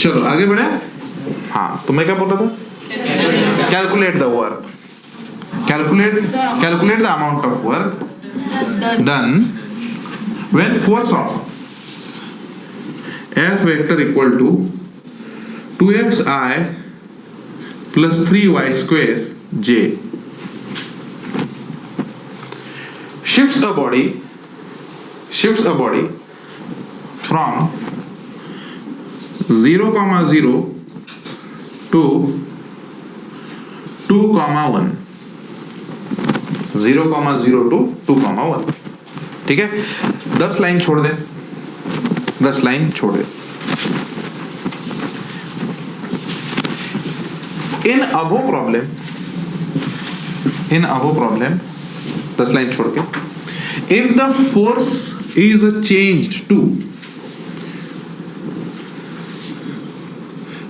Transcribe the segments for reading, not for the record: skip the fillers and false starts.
चलो आगे बढ़े। हाँ तो मैं क्या बोल रहा था, calculate the work, calculate the amount of work done when force of F vector equal to 2xi plus 3y square j shifts a body from 0, 0 to 2, 1, 0, 0 to 2, 1। ठीक है, 10 लाइन छोड़ दे, 10 लाइन छोड़ दे। इन अबो प्रॉब्लम 10 लाइन छोड़ के, if the force is changed to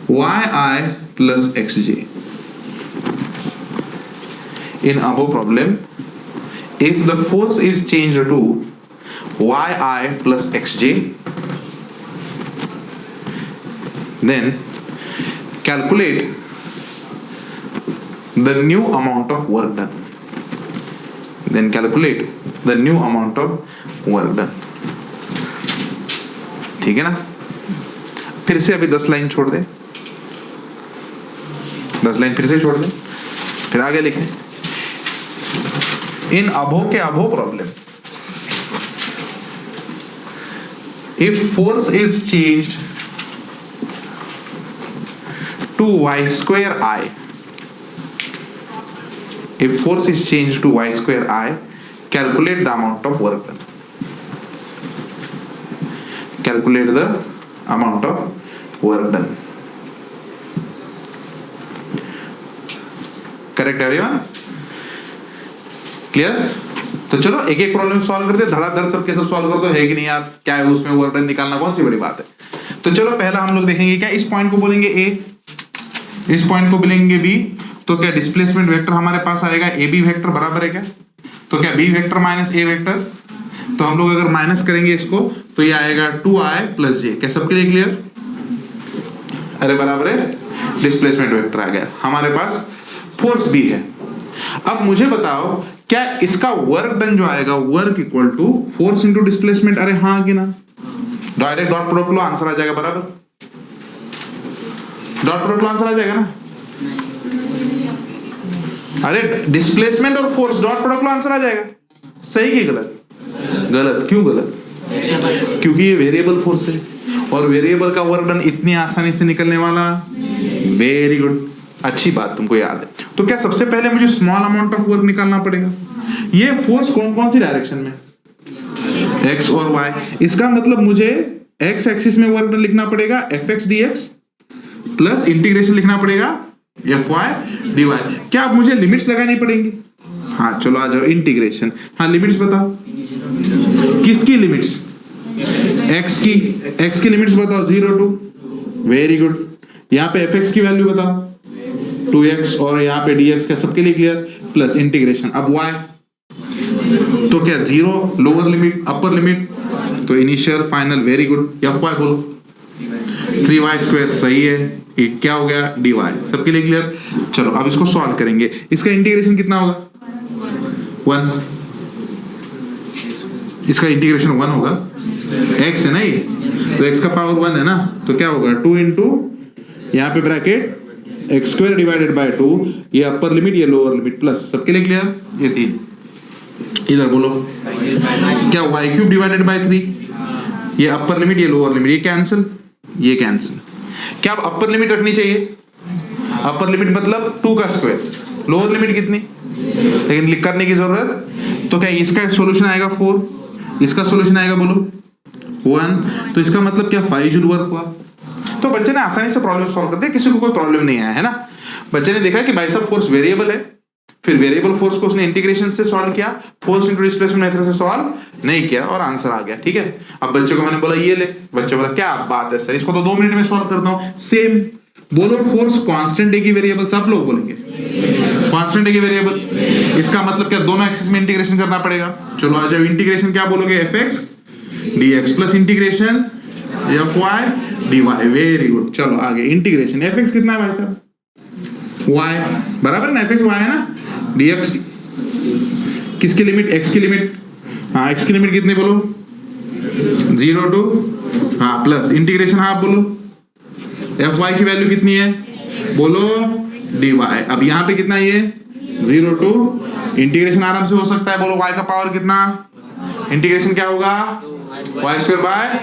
yi plus xj, in above problem if the force is changed to yi plus xj, then calculate the new amount of work done, ठीक है ना। फिर से अभी 10 line छोड़ दे, 10 line फिर से छोड़ दे, फिर आगे लिखें इन अबो के अबो problem if force is changed to y square I, if force is changed to y square I, calculate the amount of work done, calculate the amount of work done। Correct everyone, clear. तो चलो एक एक problem solve करते, धड़ाधड़ सबके सब solve कर दो, है कि नहीं यार, क्या है उसमें वर्क डन निकालना कौन सी बड़ी बात है। तो चलो पहला हम लोग देखेंगे, क्या इस पॉइंट को बोलेंगे ए, इस पॉइंट को बोलेंगे बी, तो क्या डिस्प्लेसमेंट वेक्टर हमारे पास आएगा ए बी वेक्टर बराबर है क्या, तो क्या बी वेक्टर माइनस ए वेक्टर, तो हम लोग अगर माइनस करेंगे इसको तो ये आएगा 2i प्लस जे, क्या सबके लिए क्लियर, अरे बराबर है डिस्प्लेसमेंट वेक्टर आ गया, हमारे पास फोर्स भी है। अब मुझे बताओ क्या इसका वर्क डन जो आएगा, work equal to force into displacement, अरे हाँ कि ना, डायरेक्ट डॉट प्रोडक्ट लो आंसर आ जाएगा, बराबर डॉट प्रोडक्ट लो आंसर आ जाएगा ना, अरे डिस्प्लेसमेंट और फोर्स डॉट प्रोडक्ट लो आंसर आ जाएगा, सही कि गलत, गलत क्यों गलत, क्योंकि ये वेरिएबल फोर्स है और वेरिएबल का वर्क डन इतनी आसानी से निकलने वाला, वेरी गुड, अच्छी बात तुमको याद है। तो क्या सबसे पहले मुझे स्मॉल अमाउंट ऑफ वर्क निकालना पड़ेगा, ये फोर्स कौन कौन सी डायरेक्शन में, x और y, इसका मतलब मुझे x एक्सिस में वर्क डन लिखना पड़ेगा fx dx प्लस इंटीग्रेशन लिखना पड़ेगा fy dy। क्या अब मुझे लिमिट्स लगानी पड़ेंगी, हाँ चलो आ जाओ इंटीग्रेशन, हाँ लिमिट्स बताओ, किसकी लिमिट्स, x की लिमिट्स बताओ 0 to, वेरी गुड, यहाँ पे fx की वैल्यू बताओ 2x और यहाँ पे dx, का सबके लिए क्लियर, प्लस इंटीग्रेशन, अब y तो क्या 0 लोअर लिमिट अपर लिमिट, तो initial final, very good, fy बोलो 3y स्क्वायर, सही है, ये क्या हो गया dy, सबके लिए क्लियर। चलो अब इसको सॉल्व करेंगे, इसका इंटीग्रेशन कितना होगा 1, इसका इंटीग्रेशन 1 होगा, x है ना ये, तो x का पावर 1 है ना, तो क्या होगा 2 इंटू यहाँ पे bracket x square divided bye 2, ये अपर लिमिट ये लोअर लिमिट, प्लस सबके लिए क्लियर, ये 3, इधर बोलो क्या y क्यूब डिवाइडेड बाय 3, ये अपर लिमिट ये लोअर लिमिट, ये कैंसिल, ये कैंसिल, क्या अब अपर लिमिट रखनी चाहिए, अपर लिमिट मतलब 2 का स्क्वायर, लोअर लिमिट कितनी, लेकिन करने की जरूरत, तो क्या इसका सोल्यूशन आएगा 4, इसका सोल्यूशन आएगा बोलो 1, तो इसका मतलब क्या 5 जूल वर्क हुआ। तो बच्चे ने आसानी से प्रॉब्लम सॉल्व कर दिया, किसी को कोई प्रॉब्लम नहीं आया है ना, बच्चे ने देखा कि भाई साहब फोर्स वेरिएबल है, फिर वेरिएबल फोर्स को उसने इंटीग्रेशन से सॉल्व किया, फोर्स इंटू डिस्प्लेसमेंट मेथड से सॉल्व नहीं किया और आंसर आ गया, ठीक है। अब बच्चे को मैंने बोला ये ले, बच्चे बोला क्या बात है सर, इसको तो 2 मिनट में सॉल्व करता हूं, सेम बोलो फोर्स कांस्टेंट है कि वेरिएबल, सब लोग बोलेंगे कांस्टेंट है कि वेरिएबल, इसका मतलब क्या दोनों एक्सिस में इंटीग्रेशन करना पड़ेगा, चलो आ जाओ इंटीग्रेशन, क्या बोलोगे fx dx plus integration fy dy, very good. चलो आगे इंटीग्रेशन, fx कितना है भाई साहब, y बराबर ना, fx y है ना, dx किसकी लिमिट, x की लिमिट, हाँ x की लिमिट कितनी बोलो, 0 to हाँ प्लस इंटीग्रेशन, हाँ बोलो fy की वैल्यू कितनी है बोलो dy। अब यहाँ पे कितना ये 0 to इंटीग्रेशन आराम से हो सकता है, बोलो y का पावर कितना, इंटीग्रेशन क्या होगा y स्क्वायर बाय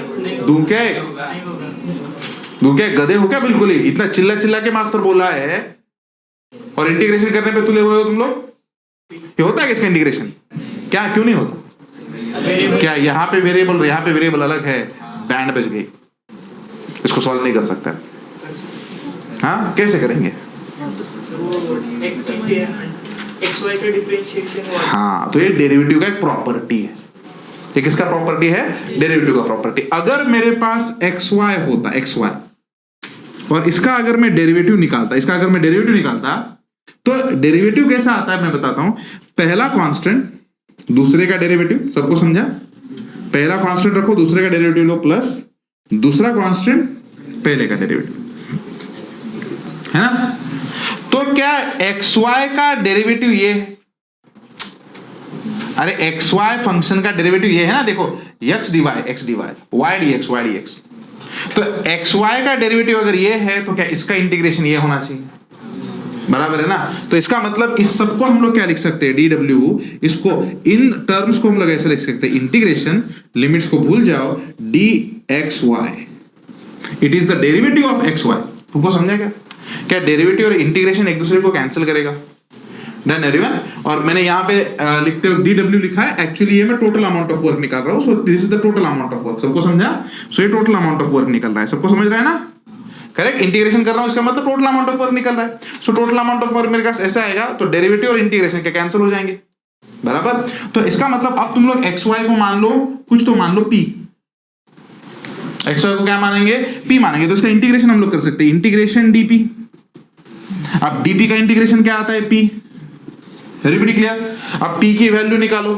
दूके गधे हो क्या बिल्कुल ही, इतना चिल्ला चिल्ला के मास्टर बोला है और इंटीग्रेशन करने पे तुले हुए हो तुम लोग। ये होता है किसका इंटीग्रेशन, क्या क्यों नहीं होता, क्या यहाँ पे वेरिएबल यहाँ पे वेरिएबल अलग है, बैंड बच गई, इसको सॉल्व नहीं कर सकता। हाँ कैसे करेंगे, हाँ तो ये डेरिवेटिव का एक प्रॉपर्टी है, ये किसका प्रॉपर्टी है, डेरिवेटिव का प्रॉपर्टी। अगर मेरे पास xy होता, xy और इसका अगर मैं डेरिवेटिव निकालता, इसका अगर मैं डेरिवेटिव निकालता तो डेरिवेटिव कैसा आता है मैं बताता हूं। पहला कांस्टेंट दूसरे का डेरिवेटिव, सबको समझा, पहला कांस्टेंट रखो दूसरे का डेरिवेटिव लो प्लस दूसरा कांस्टेंट पहले का डेरिवेटिव, है ना। तो क्या xy का डेरिवेटिव ये है, अरे xy फंक्शन का डेरिवेटिव ये है ना, देखो x dy y dx। तो xy का डेरिवेटिव अगर ये है तो क्या इसका इंटीग्रेशन ये होना चाहिए, बराबर है ना। तो इसका मतलब इस सबको हम लोग क्या लिख सकते हैं, dw, इसको इन टर्म्स को हम लोग ऐसे लिख सकते हैं, इंटीग्रेशन, लिमिट्स को भूल जाओ, dxy, it is the derivative of xy। तुमको समझा क्या डेरिवेटिव और इंटीग्रेशन एक दूसरे को कैंसिल करेगा, डन एवरीवन। और मैंने यहाँ पे लिखते हुए dw लिखा है, एक्चुअली ये मैं टोटल अमाउंट ऑफ वर्क निकाल रहा हूँ, so this is the total amount of work, सबको समझा। सो ये टोटल अमाउंट ऑफ वर्क निकल रहा है, सबको समझ रहा है ना, करेक्ट। इंटीग्रेशन कर रहा हूँ इसका मतलब टोटल अमाउंट ऑफ वर्क निकल रहा है। So total amount of work मेरे पास ऐसा आएगा, तो डेरिवेटिव और इंटीग्रेशन के कैंसिल हो जाएंगे, बराबर। तो इसका मतलब अब तुम लोग xy को मान लो कुछ, तो मान लो p, xy को क्या मानेंगे, p मानेंगे, तो इसका इंटीग्रेशन हम लोग कर सकते हैं, इंटीग्रेशन dp। अब dp का इंटीग्रेशन क्या आता है, p, एवरीबॉडी क्लियर। अब p की वैल्यू निकालो,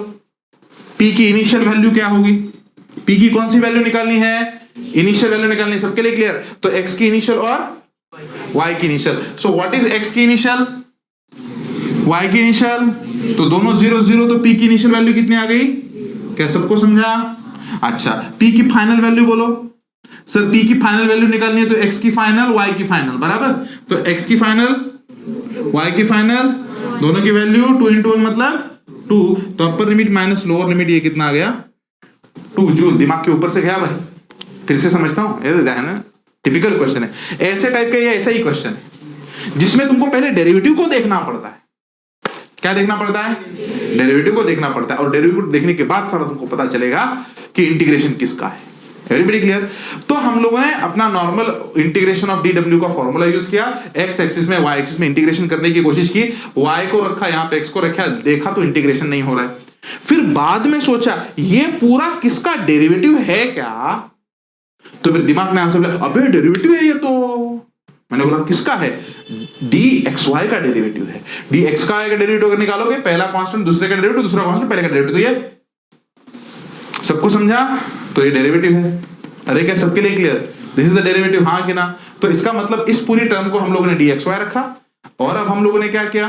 p की इनिशियल वैल्यू क्या होगी, p की कौन सी वैल्यू निकालनी है, इनिशियल वैल्यू निकालनी है, सबके लिए क्लियर। तो x की इनिशियल और y की initial. So what is x की इनिशियल, y की इनिशियल, तो दोनों 0 0, तो p की इनिशियल वैल्यू कितनी आ गई, क्या सबको समझा। अच्छा p की फाइनल वैल्यू बोलो, सर p की फाइनल वैल्यू निकालनी है तो x की फाइनल y की फाइनल, बराबर। तो x की फाइनल y की फाइनल दोनों की वैल्यू 2 into 1 मतलब 2, तो upper limit minus lower limit ये कितना आ गया 2 जूल। दिमाग के ऊपर से गया भाई, फिर से समझता हूं, ये ध्यान है, टिपिकल क्वेश्चन है, ऐसे टाइप का ये ऐसा ही क्वेश्चन है जिसमें तुमको पहले डेरिवेटिव को देखना पड़ता है। क्या देखना पड़ता है, डेरिवेटिव को देखना पड़ता है, और डेरिवेटिव देखने के बाद सारा तुमको पता चलेगा कि इंटीग्रेशन किसका है, एवरीबॉडी क्लियर। तो हम लोगों ने अपना नॉर्मल इंटीग्रेशन ऑफ dw का फॉर्मूला यूज किया, x एक्सिस में y एक्सिस में इंटीग्रेशन करने की कोशिश की, y को रखा यहाँ पे, x को रखा, देखा तो इंटीग्रेशन नहीं हो रहा है। फिर बाद में सोचा ये पूरा किसका डेरिवेटिव है क्या, तो फिर दिमाग ने आंसर दिया, अबे डेरिवेटिव है ये तो। मैंने बोला किसका है, dxy का डेरिवेटिव है। dx का डेरिवेटिव अगर निकालोगे, पहला कांस्टेंट दूसरे का डेरिवेटिव, दूसरा कांस्टेंट पहले का डेरिवेटिव, तो ये सबको समझा, तो ये डेरिवेटिव है। अरे क्या सबके लिए clear, this is the derivative, हाँ कि ना। तो इसका मतलब इस पूरी टर्म को हम लोगों ने dxy रखा, और अब हम लोगों ने क्या किया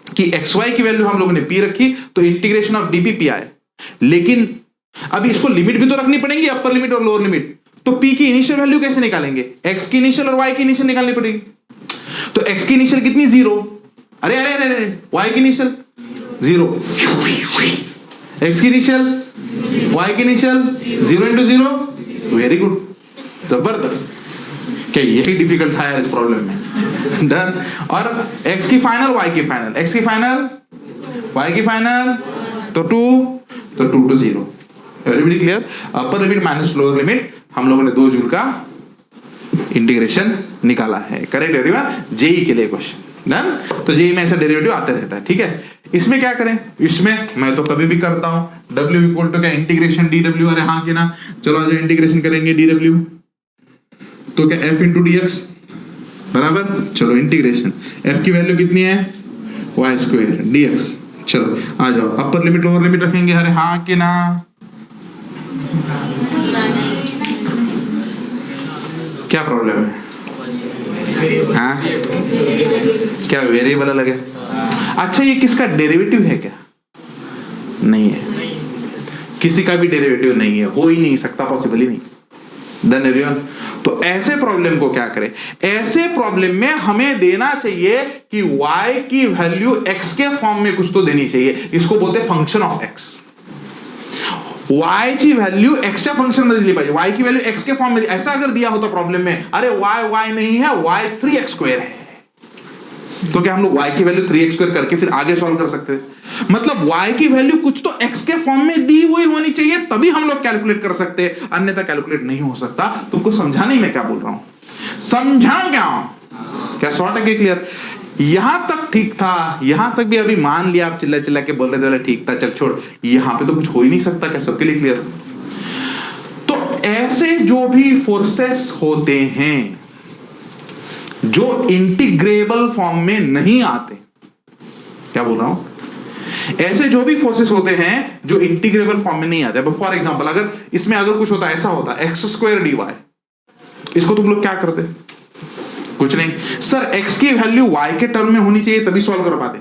कि xy की वैल्यू हम लोगों ने p रखी, तो इंटीग्रेशन ऑफ dp p आए। लेकिन अब इसको लिमिट भी तो रखनी पड़ेगी, अपर लिमिट और लोअर लिमिट। तो p की इनिशियल वैल्यू कैसे निकालेंगे, x की इनिशियल और y की इनिशियल निकालनी पड़ेगी। तो x की इनिशियल कितनी 0, अरे अरे अरे अरे, y की इनिशियल 0, x की इनिशियल, y की इनिशियल 0 into 0, वेरी गुड, जबरदस्त। क्या यही डिफिकल्ट था यार इस प्रॉब्लम में, डन। और x की फाइनल, y की फाइनल, x की फाइनल, y की फाइनल, तो 2 to 0, everybody clear. Upper limit minus lower limit, हम लोगों ने 2 जूल का इंटीग्रेशन निकाला है, करेक्ट एवरीवन। जेई के लिए क्वेश्चन डन। तो जेई में ऐसा डेरिवेटिव आते रहता है, ठीक है। इसमें क्या करें, इसमें मैं तो कभी भी करता हूं, w इक्वल टू क्या, इंटीग्रेशन dw, अरे हाँ कि ना, चलो आज इंटीग्रेशन करेंगे dw, तो क्या f इंटू dx, बराबर। चलो इंटीग्रेशन, f की वैल्यू कितनी है, y स्क्वायर dx। चलो आ जाओ, अपर लिमिट लोअर लिमिट रखेंगे, अरे हाँ कि ना, क्या प्रॉब्लम है? हाँ, क्या वेरिएबल अलग है? अच्छा, ये किसका डेरिवेटिव है क्या? नहीं है, किसी का भी डेरिवेटिव नहीं है, हो ही नहीं सकता, पॉसिबल ही नहीं। Done everyone? तो ऐसे प्रॉब्लम को क्या करें? ऐसे प्रॉब्लम में हमें देना चाहिए कि y की वैल्यू x के फॉर्म में कुछ तो देनी चाहिए, इसको बोलते हैं फंक्शन ऑफ x। y की वैल्यू x के फंक्शन में दिली पाहिजे, y की वैल्यू x के फॉर्म में। ऐसा अगर दिया होता प्रॉब्लम में, अरे y नहीं है, y 3x² है, तो क्या हम लोग y की वैल्यू 3x² करके फिर आगे सॉल्व कर सकते हैं? मतलब y की वैल्यू कुछ तो x के फॉर्म में दी हुई होनी चाहिए, तभी हम लोग कैलकुलेट कर सकते हैं, अन्यथा कैलकुलेट नहीं हो सकता। तुमको समझा नहीं मैं क्या बोल रहा हूं? समझा क्या 100% क्लियर? यहां तक ठीक था, यहां तक भी अभी मान लिया, आप चिल्ला चिल्ला के बोल रहे थे ठीक था, चल छोड़, यहां पे तो कुछ हो ही नहीं सकता। क्या सबके लिए क्लियर? तो ऐसे जो भी फोर्सेस होते हैं जो इंटीग्रेबल फॉर्म में नहीं आते, क्या बोल रहा हूं? ऐसे जो भी फोर्सेस होते हैं जो इंटीग्रेबल फॉर्म में नहीं आते, फॉर एग्जांपल अगर इसमें अगर कुछ होता, ऐसा होता x² dy, इसको तुम लोग क्या करते? कुछ नहीं सर, x की वैल्यू y के टर्म में होनी चाहिए तभी सॉल्व कर पाते।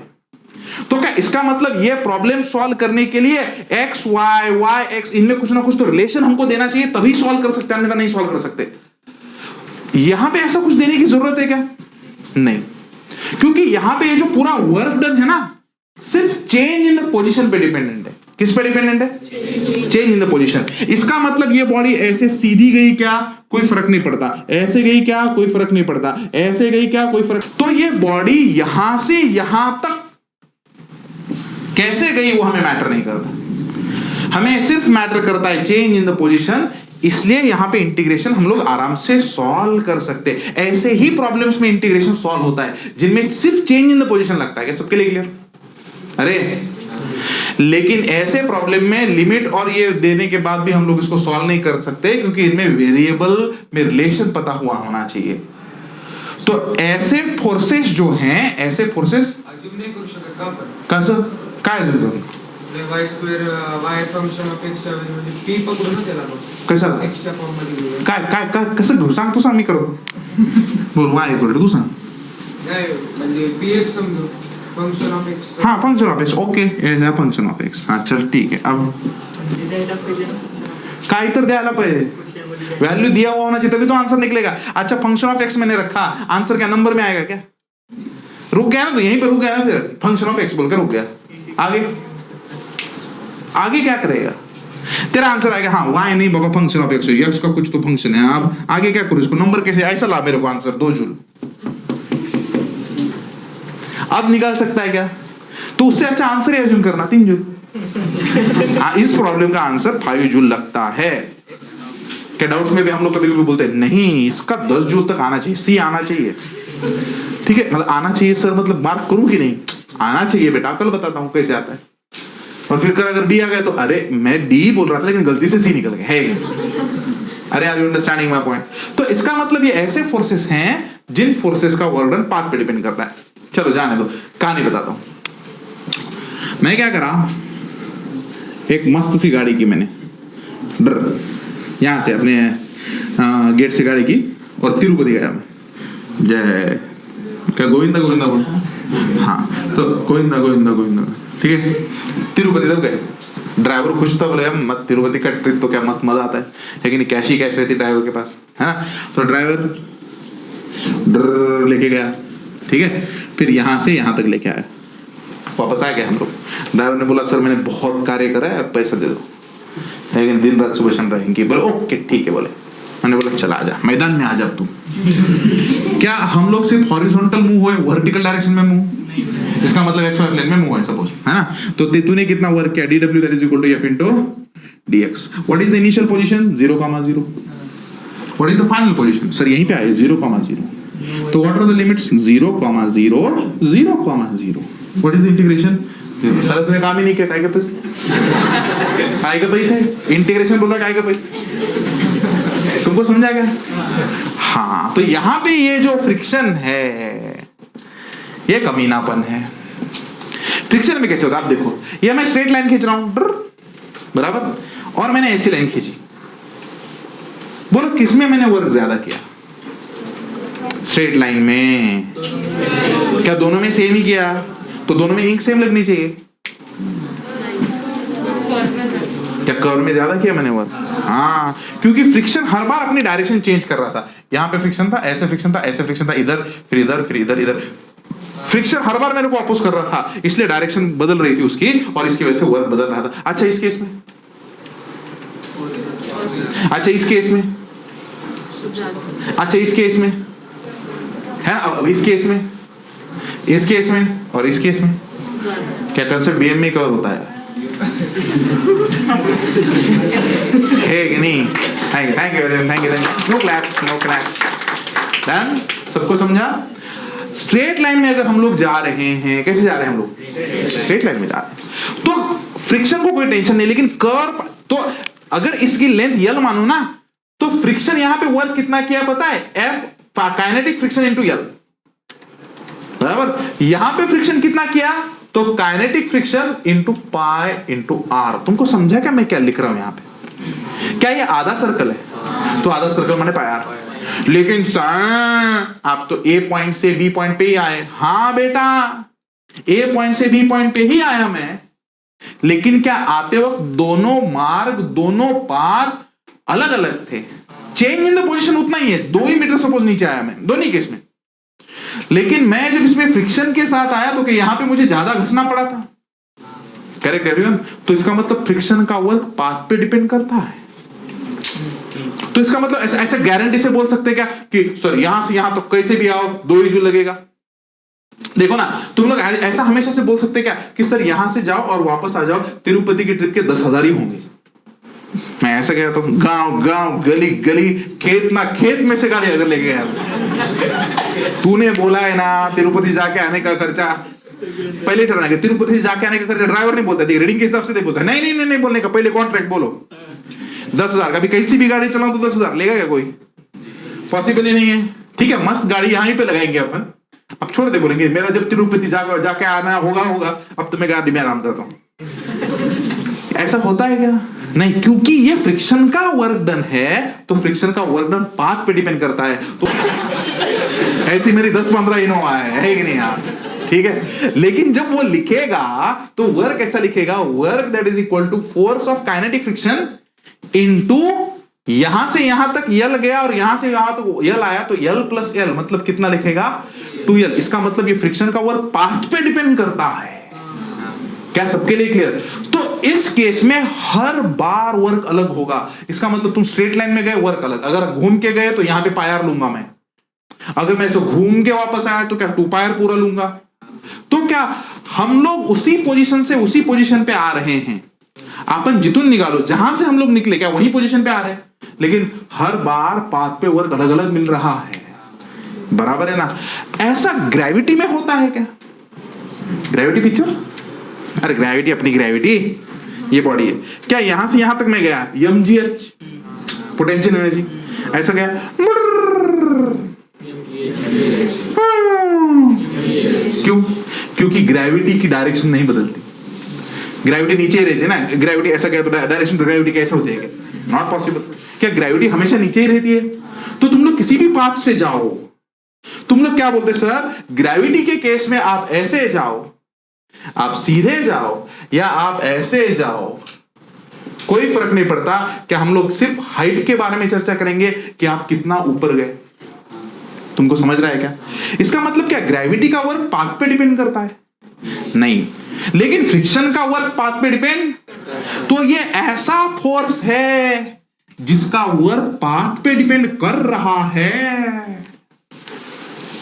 तो क्या इसका मतलब ये प्रॉब्लम सॉल्व करने के लिए x y y x इनमें कुछ ना कुछ तो रिलेशन हमको देना चाहिए तभी सॉल्व कर सकते हैं, अन्यथा नहीं सॉल्व कर सकते। यहां पे ऐसा कुछ देने की जरूरत है क्या? नहीं, क्योंकि यहां पे ये जो पूरा वर्क डन है ना, सिर्फ चेंज इन द पोजीशन पे डिपेंडेंट है। किस पे डिपेंडेंट है? Change in the position. इसका मतलब ये बॉडी ऐसे सीधी गई क्या, कोई फर्क नहीं पड़ता, ऐसे गई क्या, कोई फर्क नहीं पड़ता, ऐसे गई क्या, कोई फर्क। तो ये बॉडी यहां से यहां तक कैसे गई वो हमें मैटर नहीं करता, हमें सिर्फ मैटर करता है चेंज इन द पोजीशन। इसलिए यहां पे इंटीग्रेशन हम लोग आराम से सॉल्व कर सकते हैं। ऐसे ही प्रॉब्लम्स में इंटीग्रेशन सॉल्व होता है जिनमें सिर्फ चेंज इन द पोजीशन लगता है। क्या सबके लिए क्लियर? अरे लेकिन ऐसे प्रॉब्लम में लिमिट और ये देने के बाद भी हम लोग इसको सॉल्व नहीं कर सकते, क्योंकि इनमें वेरिएबल में रिलेशन पता हुआ होना चाहिए। तो ऐसे फोर्सेस जो हैं, ऐसे फोर्सेस कसं काय काय काय काय कसं घेऊ सांग, तू सांग, मी करतो। बोल y तू सांग। हाँ, function of x, okay, function of x. अच्छा ठीक है, अब काय तर द्यायला पाहिजे, वैल्यू दिया हुआ होना चाहिए तभी तो आंसर निकलेगा। अच्छा, फंक्शन ऑफ एक्स मैंने रखा, आंसर क्या नंबर में आएगा क्या? रुक गया ना, तो यहीं पे रुक गया ना, फिर फंक्शन ऑफ एक्स बोलकर रुक गया। आगे आगे क्या करेगा? तेरा आंसर आएगा हाँ y नहीं बाबा, फंक्शन ऑफ एक्स, एक्स का कुछ तो फंक्शन है। अब आगे क्या करूं, इसको नंबर कैसे, ऐसा ला मेरे को आंसर 2 जूल। अब निकाल सकता है क्या? तो उससे अच्छा आंसर ही अज्यूम करना 3 जूल। इस प्रॉब्लम का आंसर 5 जूल लगता है। क्या डाउट्स में भी हम लोग कभी कभी बोलते हैं नहीं इसका 10 जूल तक आना चाहिए, सी आना चाहिए। ठीक है, मतलब आना चाहिए सर, मतलब मार्क करूं कि नहीं? आना चाहिए बेटा, कल बताता हूं कैसे आता है। और फिर कर अगर डी आ गया तो अरे मैं डी बोल रहा था लेकिन गलती से सी निकल गया है। अरे are you understanding my point? तो इसका मतलब ये ऐसे फोर्सेस हैं जिन फोर्सेस का वर्क डन पाथ पे डिपेंड करता है। चलो जाने दो, कहानी बताता हूं। मैं क्या करा, एक मस्त सी गाड़ी की मैंने यहां से अपने गेट से गाड़ी की और तिरुपति गया मैं। जय क्या गोविंदा गोविंदा बोलता हूँ, हाँ तो गोविंदा गोविंदा गोविंदा, ठीक है। तिरुपति तक गए, ड्राइवर खुश था, बोले मत तिरुपति का ट्रिप तो क्या मस्त मजा आता है, लेकिन कैश ही कैश रहती ड्राइवर के पास, है ना। तो ड्राइवर लेके गया, ठीक है, फिर यहां से यहां तक लेके आया, वापस आ गए हम लोग। ड्राइवर ने बोला सर मैंने बहुत कार्य करा है, पैसा दे दो, लेकिन दिन रात सुबह शाम रहेंगी। बोले ओके ठीक है। बोले मैंने बोला चला आ जा, मैदान में आ जा तू। क्या हम लोग सिर्फ हॉरिजॉन्टल मूव हुए, वर्टिकल डायरेक्शन में मूव? इसका मतलब एक्स वाई प्लेन में मूव है सपोज, है ना। तो तूने कितना वर्क किया, dw that is equal to f into dx। What is the initial position? 0,0। What is the final position? Sir यहीं पे आए 0,0। तो what are the limits? 0,0 0,0। What is the integration? Sir तूने काम ही नहीं किया, काय का पैसे, काय का पैसे, इंटीग्रेशन बोल रहा काय का पैसे, तुमको समझा गया? हाँ, तो यहाँ पे ये जो फ्रिक्शन है ये कमीनापन है। फ्रिक्शन में कैसे होता है आप देखो, ये मैं स्ट्रेट लाइन खींच रहा हूं बराबर, और मैंने ऐसी लाइन खींची, बोलो किसमें मैंने वर्क ज्यादा किया? स्ट्रेट लाइन में। क्या दोनों में सेम ही किया? तो दोनों में इंक सेम लगनी चाहिए। क्या कर्व में ज्यादा किया मैंने वर्क? हाँ, क्योंकि फ्रिक्शन हर बार अपनी डायरेक्शन चेंज कर रहा था। यहाँ पे फ्रिक्शन था, ऐसे फ्रिक्शन था, ऐसे फ्रिक्शन था, इधर फिर इधर फिर इधर इधर, फ्रिक्शन हर बार मेरे को अपोज कर रहा था, इसलिए डायरेक्शन बदल रही थी उसकी और इसकी वजह से वर्क बदल रहा था। अच्छा इस केस में, अच्छा इस केस में, अच्छा इस केस में है ना, अब इस केस में, इस केस में और इस केस में क्या कंसेप्ट बीएम में कवर होता है? नहीं, thank you, no claps, no claps. Done? सबको समझा? स्ट्रेट लाइन में अगर हम लोग जा रहे हैं, कैसे जा रहे हैं हम लोग? स्ट्रेट लाइन में जा रहे हैं, तो फ्रिक्शन को कोई टेंशन नहीं, लेकिन कर्व, तो अगर इसकी लेंथ यल मानो ना, तो फ्रिक्शन यहां पे वर्क कितना किया पता है? एफ काइनेटिक फ्रिक्शन इनटू यल, बराबर। यहां पे फ्रिक्शन कितना किया? तो kinetic friction into pi into R. तुमको समझा क्या मैं क्या लिख रहा हूं यहां पे? क्या ये आधा सर्कल है? तो आधा सर्कल माने पाई आर। लेकिन सर आप तो ए पॉइंट से बी पॉइंट पे ही आए। हाँ बेटा, ए पॉइंट से बी पॉइंट पे ही आया मैं, लेकिन क्या आते वक्त दोनों मार्ग, दोनों पार अलग अलग थे। चेंज इन द पोजीशन उतना ही है, 2 ही मीटर सपोज नीचे आया मैं दोनों केस में। लेकिन मैं जब इसमें फ्रिक्शन के साथ आया तो यहां पे मुझे ज्यादा घसना पड़ा था। Correct everyone? तो इसका मतलब फ्रिक्शन का वर्क पाथ पे डिपेंड करता है। तो इसका मतलब ऐसा गारंटी से बोल सकते हैं क्या कि सर यहां से यहां तो कैसे भी आओ 2 ही जूल लगेगा? देखो ना, तुम लोग ऐसा हमेशा से बोल सकते हैं क्या कि सर यहां से जाओ और वापस आ जाओ, तिरुपति की ट्रिप के 10,000 ही होंगे। मैं ऐसा कहता हूं, गांव गांव गली गली खेत ना खेत में से गाड़ी अगर लेके गया, तूने बोला है ना तिरुपति जाके आने का खर्चा पहले ठहराएंगे। तिरुपति जाके आने का खर्चा ड्राइवर नहीं बोलता, रीडिंग के हिसाब से नहीं बोलता। नहीं नहीं नहीं, नहीं बोलने का, पहले कॉन्ट्रैक्ट बोलो। 10,000 का भी कैसी भी गाड़ी चलाओ तो 10,000 लेगा क्या कोई? पॉसिबल ही नहीं है। ठीक है, मस्त गाड़ी यहीं पे लगाएंगे अपन, अब छोड़ दे, बोलेंगे मेरा जब तिरुपति जाके आना होगा, अब तो मैं गाड़ी में आराम करता हूं। ऐसा होता है क्या? नहीं, क्योंकि ये फ्रिक्शन का वर्क डन है, तो फ्रिक्शन का वर्क डन पाथ पे डिपेंड करता है। तो ऐसी मेरी 10-15 इनोवा है कि नहीं यार? ठीक है, लेकिन जब वो लिखेगा तो वर्क ऐसा लिखेगा, work that is equal to force of kinetic friction into यहां से यहां तक यल गया और यहां से यहां तक यल आया, तो यल प्लस यल मतलब कितना लिखेगा? 2l। इसका मतलब ये फ्रिक्शन का वर्क पाथ पे डिपेंड करता है। क्या सबके लिए क्लियर? तो इस केस में हर बार वर्क अलग होगा। इसका मतलब तुम स्ट्रेट लाइन में गए, वर्क अलग। अगर घूम के गए तो यहां पे पायर लूंगा मैं। अगर मैं इसको घूम के वापस आया तो क्या 2 पायर पूरा लूंगा? तो क्या हम लोग उसी पोजीशन से उसी पोजीशन पे आ रहे हैं? अपन जितुन निकालो, जहां से हम लोग निकले क्या वही पोजीशन पे आ रहे हैं, लेकिन हर बार पाथ पे वर्क अलग अलग मिल रहा है। बराबर है ना? ऐसा ग्रेविटी में होता है क्या? ग्रेविटी पिक्चर, अरे ग्रेविटी अपनी ग्रेविटी, ये बॉडी है। क्या यहां से यहां तक मैं गया mgh पोटेंशियल एनर्जी, ऐसा गया क्यों? क्योंकि ग्रेविटी की डायरेक्शन नहीं बदलती। ग्रेविटी नीचे ही रहती है ना। ग्रेविटी ऐसा गया तो डायरेक्शन ग्रेविटी कैसे हो जाएगी? Not possible. क्या ग्रेविटी हमेशा नीचे ही रहती है? तो तुम लोग किसी भी पाथ से जाओ, तुम लोग क्या बोलते सर ग्रेविटी के केस में आप ऐसे जाओ, आप सीधे जाओ या आप ऐसे जाओ, कोई फर्क नहीं पड़ता। क्या हम लोग सिर्फ हाइट के बारे में चर्चा करेंगे कि आप कितना ऊपर गए? तुमको समझ रहा है क्या? इसका मतलब क्या ग्रेविटी का वर्क पाथ पे डिपेंड करता है? नहीं, लेकिन फ्रिक्शन का वर्क पाथ पे डिपेंड। तो ये ऐसा फोर्स है जिसका वर्क पाथ पे डिपेंड कर रहा है,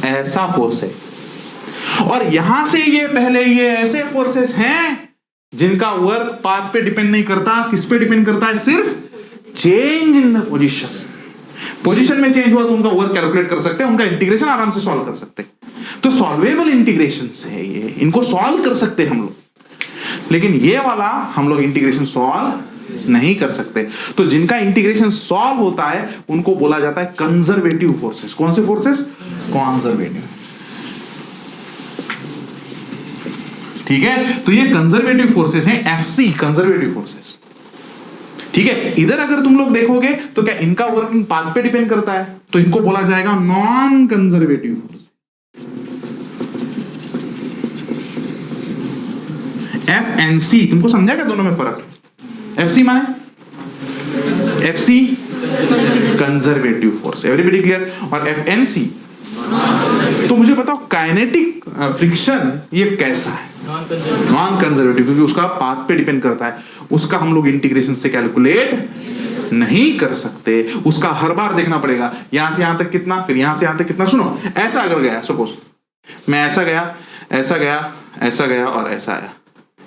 ऐसा फोर्स है। और यहां से ये पहले ये ऐसे फोर्सेस हैं जिनका वर्क पाथ पे डिपेंड नहीं करता। किस पे डिपेंड करता है? सिर्फ change in the position. Position में चेंज हुआ तो उनका वर्क कैलकुलेट कर सकते हैं, उनका इंटीग्रेशन आराम से सॉल्व कर सकते हैं। तो सॉल्वेबल इंटीग्रेशंस है ये, इनको सॉल्व कर सकते हैं हम लोग। लेकिन ये वाला हम लोग इंटीग्रेशन सॉल्व नहीं कर सकते। तो जिनका इंटीग्रेशन सॉल्व होता है उनको बोला जाता है कंजर्वेटिव फोर्सेस। कौन से फोर्सेस? कंजर्वेटिव। ठीक है, तो ये कंजर्वेटिव फोर्सेस हैं, एफसी कंजर्वेटिव फोर्सेस। ठीक है, इधर अगर तुम लोग देखोगे तो क्या इनका वर्किंग पाथ पे डिपेंड करता है, तो इनको बोला जाएगा non conservative force. F and C, तुमको समझा क्या दोनों में फर्क? एफ सी माने F C conservative force, everybody clear? और एफ एन सी, तो मुझे बताओ काइनेटिक फ्रिक्शन ये कैसा है? नॉन कंजर्वेटिव, क्योंकि उसका पाथ पे डिपेंड करता है, उसका हम लोग इंटीग्रेशन से कैलकुलेट नहीं कर सकते, उसका हर बार देखना पड़ेगा यहां से यहां तक कितना, फिर यहां से यहां तक कितना। सुनो, ऐसा अगर गया, सपोज मैं ऐसा गया, ऐसा गया, ऐसा गया और ऐसा आया,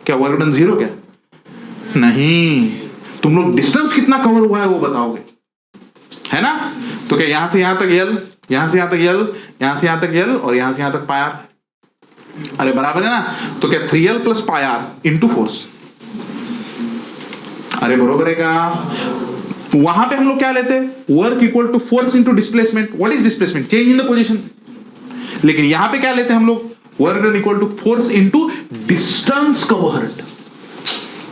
क्या वर्क डन जीरो? क्या नहीं, तुम लोग डिस्टेंस कितना कवर हुआ है वो बताओगे, है ना? तो क्या यहां से यहां तक यल, यहां से यहां तक यल, यहां से यहां तक यल और यहां से यहां तक पायर, अरे बराबर है ना? तो क्या 3l plus pier into force, अरे बरोबर है क्या? वहां पे हम लोग क्या लेते हैं? Work equal to force into displacement. What is displacement? Change in the position. लेकिन यहां पे क्या लेते हैं हम लोग? Work done equal to force into distance covered.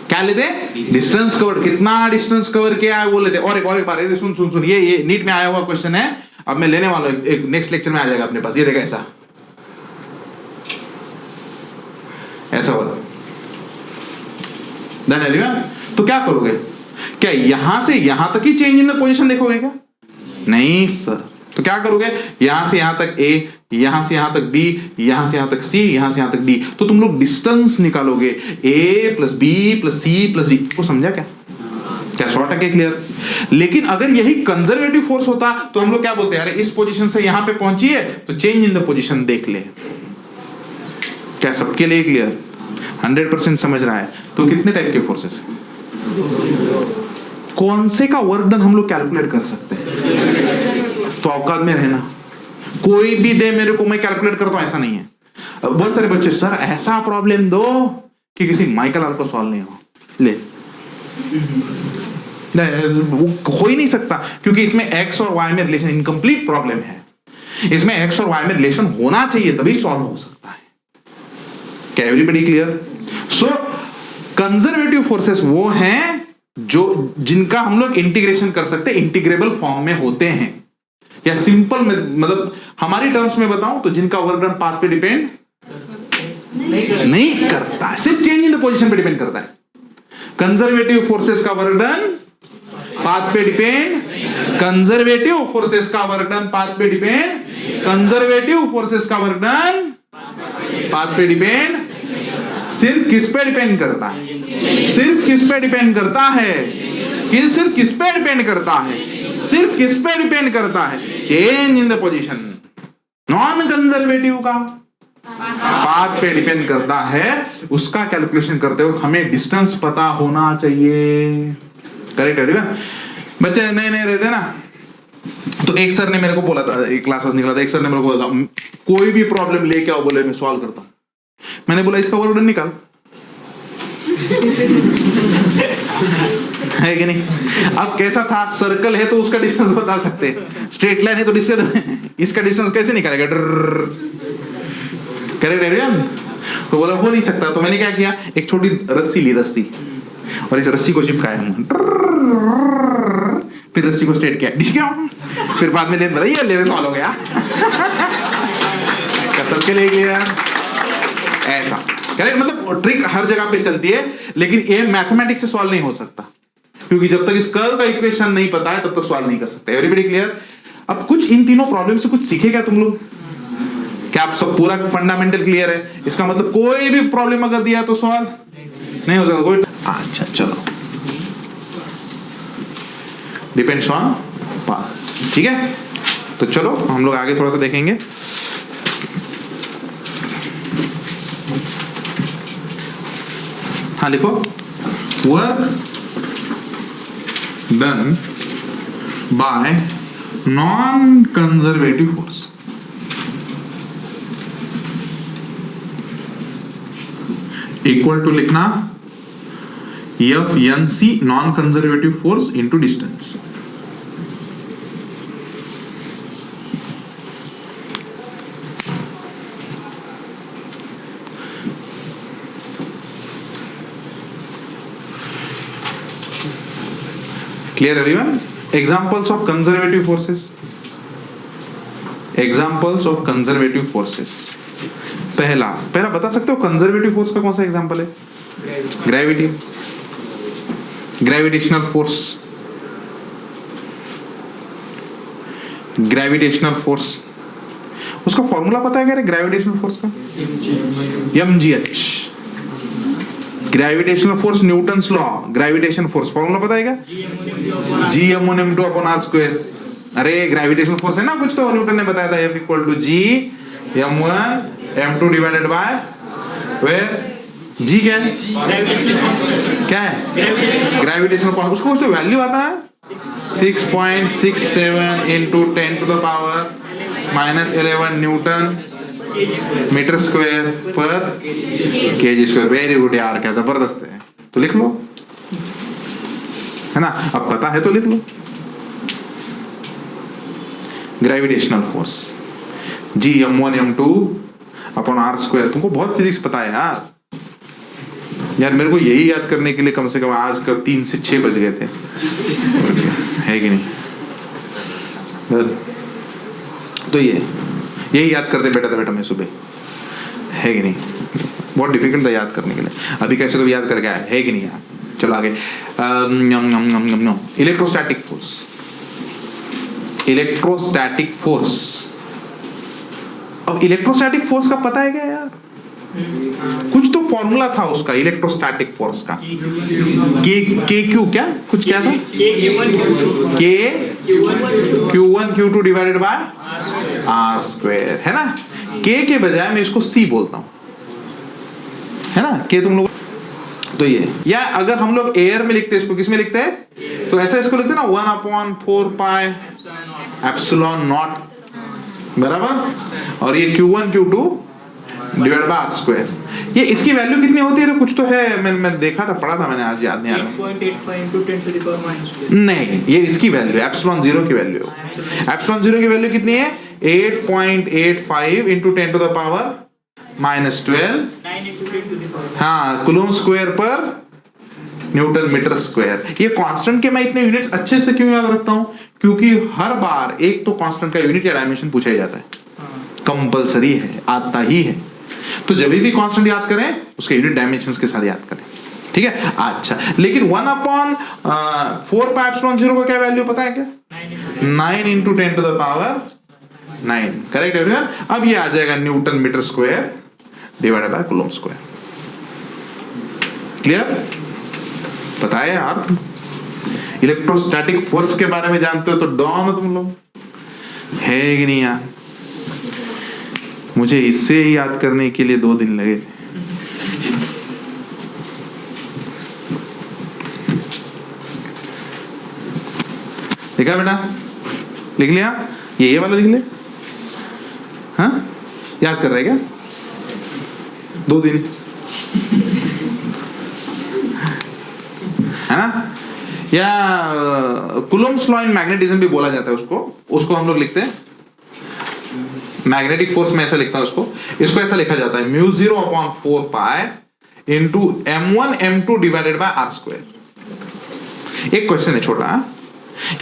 क्या लेते हैं? Distance covered. कितना डिस्टेंस कवर किया है वो लेते हैं। और एक बार सुन सुन सुन, ये नीट में आया हुआ क्वेश्चन है, अब मैं लेने वाला हूं, एक नेक्स्ट लेक्चर में आ जाएगा अपने पास। ये देखा, ऐसा वाला डन है। तो क्या करोगे? क्या यहां से यहां तक ही चेंज इन द पोजीशन देखोगे क्या? नहीं सर। तो क्या करोगे? यहां से यहां तक ए, यहां से यहां तक बी, यहां से यहां तक सी, यहां से यहां तक डी। तो तुम लोग डिस्टेंस निकालोगे, A plus B plus C plus D को। समझा क्या? क्या 100% क्लियर? लेकिन अगर यही कंजर्वेटिव फोर्स होता तो हम लोग क्या बोलते हैं? अरे इस पोजीशन से यहां पे पहुंची है तो चेंज इन द पोजीशन देख ले। क्या सबके लिए क्लियर? 100% समझ रहा है? तो कितने टाइप के फोर्सेस हैं? कौन से का वर्क डन हम लोग कैलकुलेट कर सकते हैं? तो औकात में रहना, कोई भी दे मेरे को, मैं कैलकुलेट करता हूं, ऐसा नहीं है। बहुत सारे बच्चे, सर ऐसा प्रॉब्लम दो कि किसी माइकल आल्को सॉल्व नहीं हो। ले, हो ही नहीं सकता, क्योंकि इसमें एक्स और वाई में रिलेशन इनकम्प्लीट प्रॉब्लम है। इसमें एक्स और वाई में रिलेशन होना चाहिए तभी सॉल्व हो सकता है। क्या एवरीबॉडी क्लियर? सो कंजर्वेटिव फोर्सेस वो हैं जो जिनका हम लोग इंटीग्रेशन कर सकते हैं, इंटीग्रेबल फॉर्म में होते हैं, या सिंपल में, मतलब हमारी टर्म्स में बताऊं तो जिनका वर्क डन पाथ पे डिपेंड नहीं करता है, सिर्फ चेंज इन द पोजीशन पे डिपेंड करता है। कंजर्वेटिव फोर्सेस का वर्क डन पाथ पे डिपेंड, कंजर्वेटिव फोर्सेस का वर्क डन पाथ पे डिपेंड, कंजर्वेटिव फोर्सेस का वर्क डन पाथ पे डिपेंड। सिर्फ किस पे डिपेंड करता है? सिर्फ किस पे डिपेंड करता है? सिर्फ किस पे डिपेंड करता है? सिर्फ किस पे डिपेंड करता है? Change in the position. Non conservative का पाथ पे डिपेंड करता है। उसका कैलकुलेशन करते वक्त हमें डिस्टेंस पता होना चाहिए। करेक्ट है? बच्चे नए नए रहते ना, तो एक सर ने मेरे को बोला था, एक क्लास निकला था, एक सर ने मेरे को बोला था कोई भी प्रॉब्लम लेके आओ, बोले मैं सॉल्व करता हूं। मैंने बोला इसका वर्क डन निकाल, है कि नहीं? अब कैसा था? सर्कल है तो उसका डिस्टेंस बता सकते, स्ट्रेट लाइन है तो डिस्टेंस, इसका डिस्टेंस कैसे निकालेगा? करेक्ट है? तो बोला हो नहीं सकता। तो मैंने क्या किया, एक छोटी रस्सी ली, रस्सी, और इस रस्सी को चिपकाया, फिर रस्सी को स्ट्रेट किया, डिश गया, फिर बाद में लेन बताइए लेने सॉल्व हो गया। सबके लिए गया ऐसा। करेक्ट? मतलब ट्रिक हर जगह पे चलती है, लेकिन ये मैथमेटिक्स से सॉल्व नहीं हो सकता, क्योंकि जब तक इस कर्व का इक्वेशन नहीं पता है तब तक सॉल्व नहीं कर सकते। Everybody clear? अब कुछ इन तीनों प्रॉब्लम से कुछ सीखे क्या तुम लोग? क्या आप सब पूरा फंडामेंटल क्लियर है? इसका मतलब कोई भी प्रॉब्लम अगर दिया तो सॉल्व नहीं हो सकता कोई। अच्छा चलो, डिपेंड्स ऑन पाथ। ठीक है, तो चलो हम लोग आगे थोड़ा सा देखेंगे। हाँ लिखो, work done by non conservative force equal to लिखना F N C non conservative force into distance. Clear everyone? Examples of conservative forces, examples of conservative forces. पहला बता सकते हो कंजर्वेटिव फोर्स का कौन सा एग्जांपल है? Gravity, gravitational force, gravitational force. उसका फॉर्मूला पता है क्या रे ग्रेविटेशनल फोर्स का? mgh, gravitational force, Newton's law, gravitation force formula पता है क्या? G(m1m2 upon r square. अरे ग्रेविटेशनल फोर्स है ना कुछ, तो न्यूटन ने बताया था F equal to G(m1m2) divided by where G क्या है? क्या है? Gravitational force. उसको कुछ तो वैल्यू आता है 6.67 into 10 to the power -11 Newton metre square पर केजी स्क्वायर। वेरी गुड यार, क्या जबरदस्त है। तो लिख लो, है ना? अब पता है तो लिख लो। Gravitational force G(m1m2 upon r square. तुमको बहुत फिजिक्स पता है यार। यार मेरे को यही याद करने के लिए कम से कम आज का 3 से 6 बज गए थे, है कि नहीं? तो यही याद करते बेटा मैं सुबह, है कि नहीं? बहुत डिफिकल्ट था याद करने के लिए। अभी कैसे तो याद करके आया, है कि नहीं यार? चलो आगे। Electrostatic force, electrostatic force. अब इलेक्ट्रोस्टैटिक फोर्स का पता है क्या यार? कुछ तो फॉर्मूला था उसका इलेक्ट्रोस्टैटिक फोर्स का। के क्यू क्या कुछ क्या था? के Q1 Q2 divided by are square, है ना? के बजाय मैं इसको सी बोलता हूं, है ना? के तुम लोग तो ये, या अगर हम लोग एयर में लिखते हैं इसको, किस में लिखते हैं? तो ऐसा इसको लिखते हैं ना 1/4 एप्सिलॉन नॉट, बराबर। और ये Q1 Q2 divide by are square. ये इसकी वैल्यू कितनी होती है? कुछ तो है, मैं देखा था, पढ़ा था मैंने, आज याद नहीं आ रहा। 8.85 नहीं, ये इसकी वैल्यू एप्सिलॉन 0 की वैल्यू है। एप्सिलॉन 0 की वैल्यू कितनी है? 8.85 इंटू 10 टू द पावर -12, हाँ, कूलम्ब स्क्वायर पर न्यूटन मीटर स्क्वायर। ये कांस्टेंट के मैं इतने यूनिट्स अच्छे से क्यों याद रखता हूं? क्योंकि हर बार एक तो कांस्टेंट का यूनिट या डायमेंशन पूछा ही जाता है, कंपलसरी है, आता ही है। तो जब भी कांस्टेंट याद करें उसके यूनिट डायमेंशंस के साथ याद करें, ठीक है? अच्छा, लेकिन 1/4πε0 का क्या वैल्यू पता है क्या? 9 into 10 to the power 9, correct everyone? अब ये आ जाएगा newton metre square divided by coulomb square. Clear? पता है यार, इलेक्ट्रोस्टैटिक फोर्स के बारे में जानते हो तो डॉन हो तुम लोग, है कि नहीं यार? मुझे इससे ही याद करने के लिए 2 दिन लगे थे। देखा बेटा? लिख लिया? ये वाला लिख ले। हाँ, याद कर रहे क्या? 2 दिन, है ना? या कूलम्ब्स लॉ इन मैग्नेटिज्म भी बोला जाता है उसको हम लोग लिखते हैं मैग्नेटिक फोर्स में, ऐसा लिखता है उसको। इसको ऐसा लिखा जाता है μ0/4π into m1m2 divided by r square. एक क्वेश्चन है छोटा,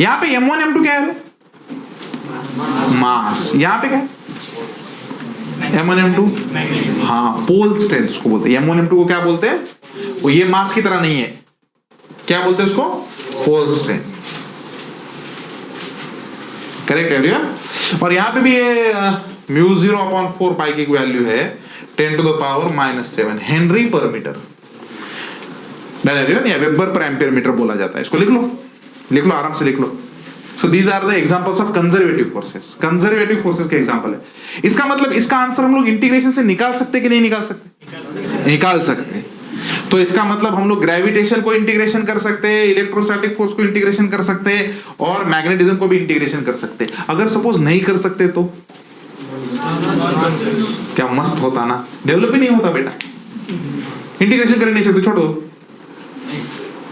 यहां पे m1m2 क्या है? मास। यहां पे क्या है? m1m2, हाँ, पोल स्ट्रेंथ उसको बोलते हैं। m1m2 को क्या बोलते हैं? वो ये मास की तरह नहीं है, क्या बोलते हैं उसको? Pole strength, correct everyone? और यहां पे भी ये μ0/4π की वैल्यू है 10 टू द पावर -7 हेनरी पर मीटर, या वेबर पर एम्पियर मीटर बोला जाता है। इसको लिख लो आराम से लिख लो। So these are the examples of conservative forces. Conservative forces के एग्जांपल है। इसका मतलब इसका आंसर हम लोग इंटीग्रेशन से निकाल सकते कि नहीं निकाल सकते? निकाल सकते। तो इसका मतलब हम लोग ग्रेविटेशन को इंटीग्रेशन कर सकते हैं, इलेक्ट्रोस्टैटिक फोर्स को इंटीग्रेशन कर सकते हैं, और मैग्नेटिज्म को भी इंटीग्रेशन कर सकते हैं। अगर सपोज नहीं कर सकते तो क्या मस्त होता ना, डेवलप ही नहीं होता बेटा। इंटीग्रेशन कर नहीं सकते, छोड़ दो,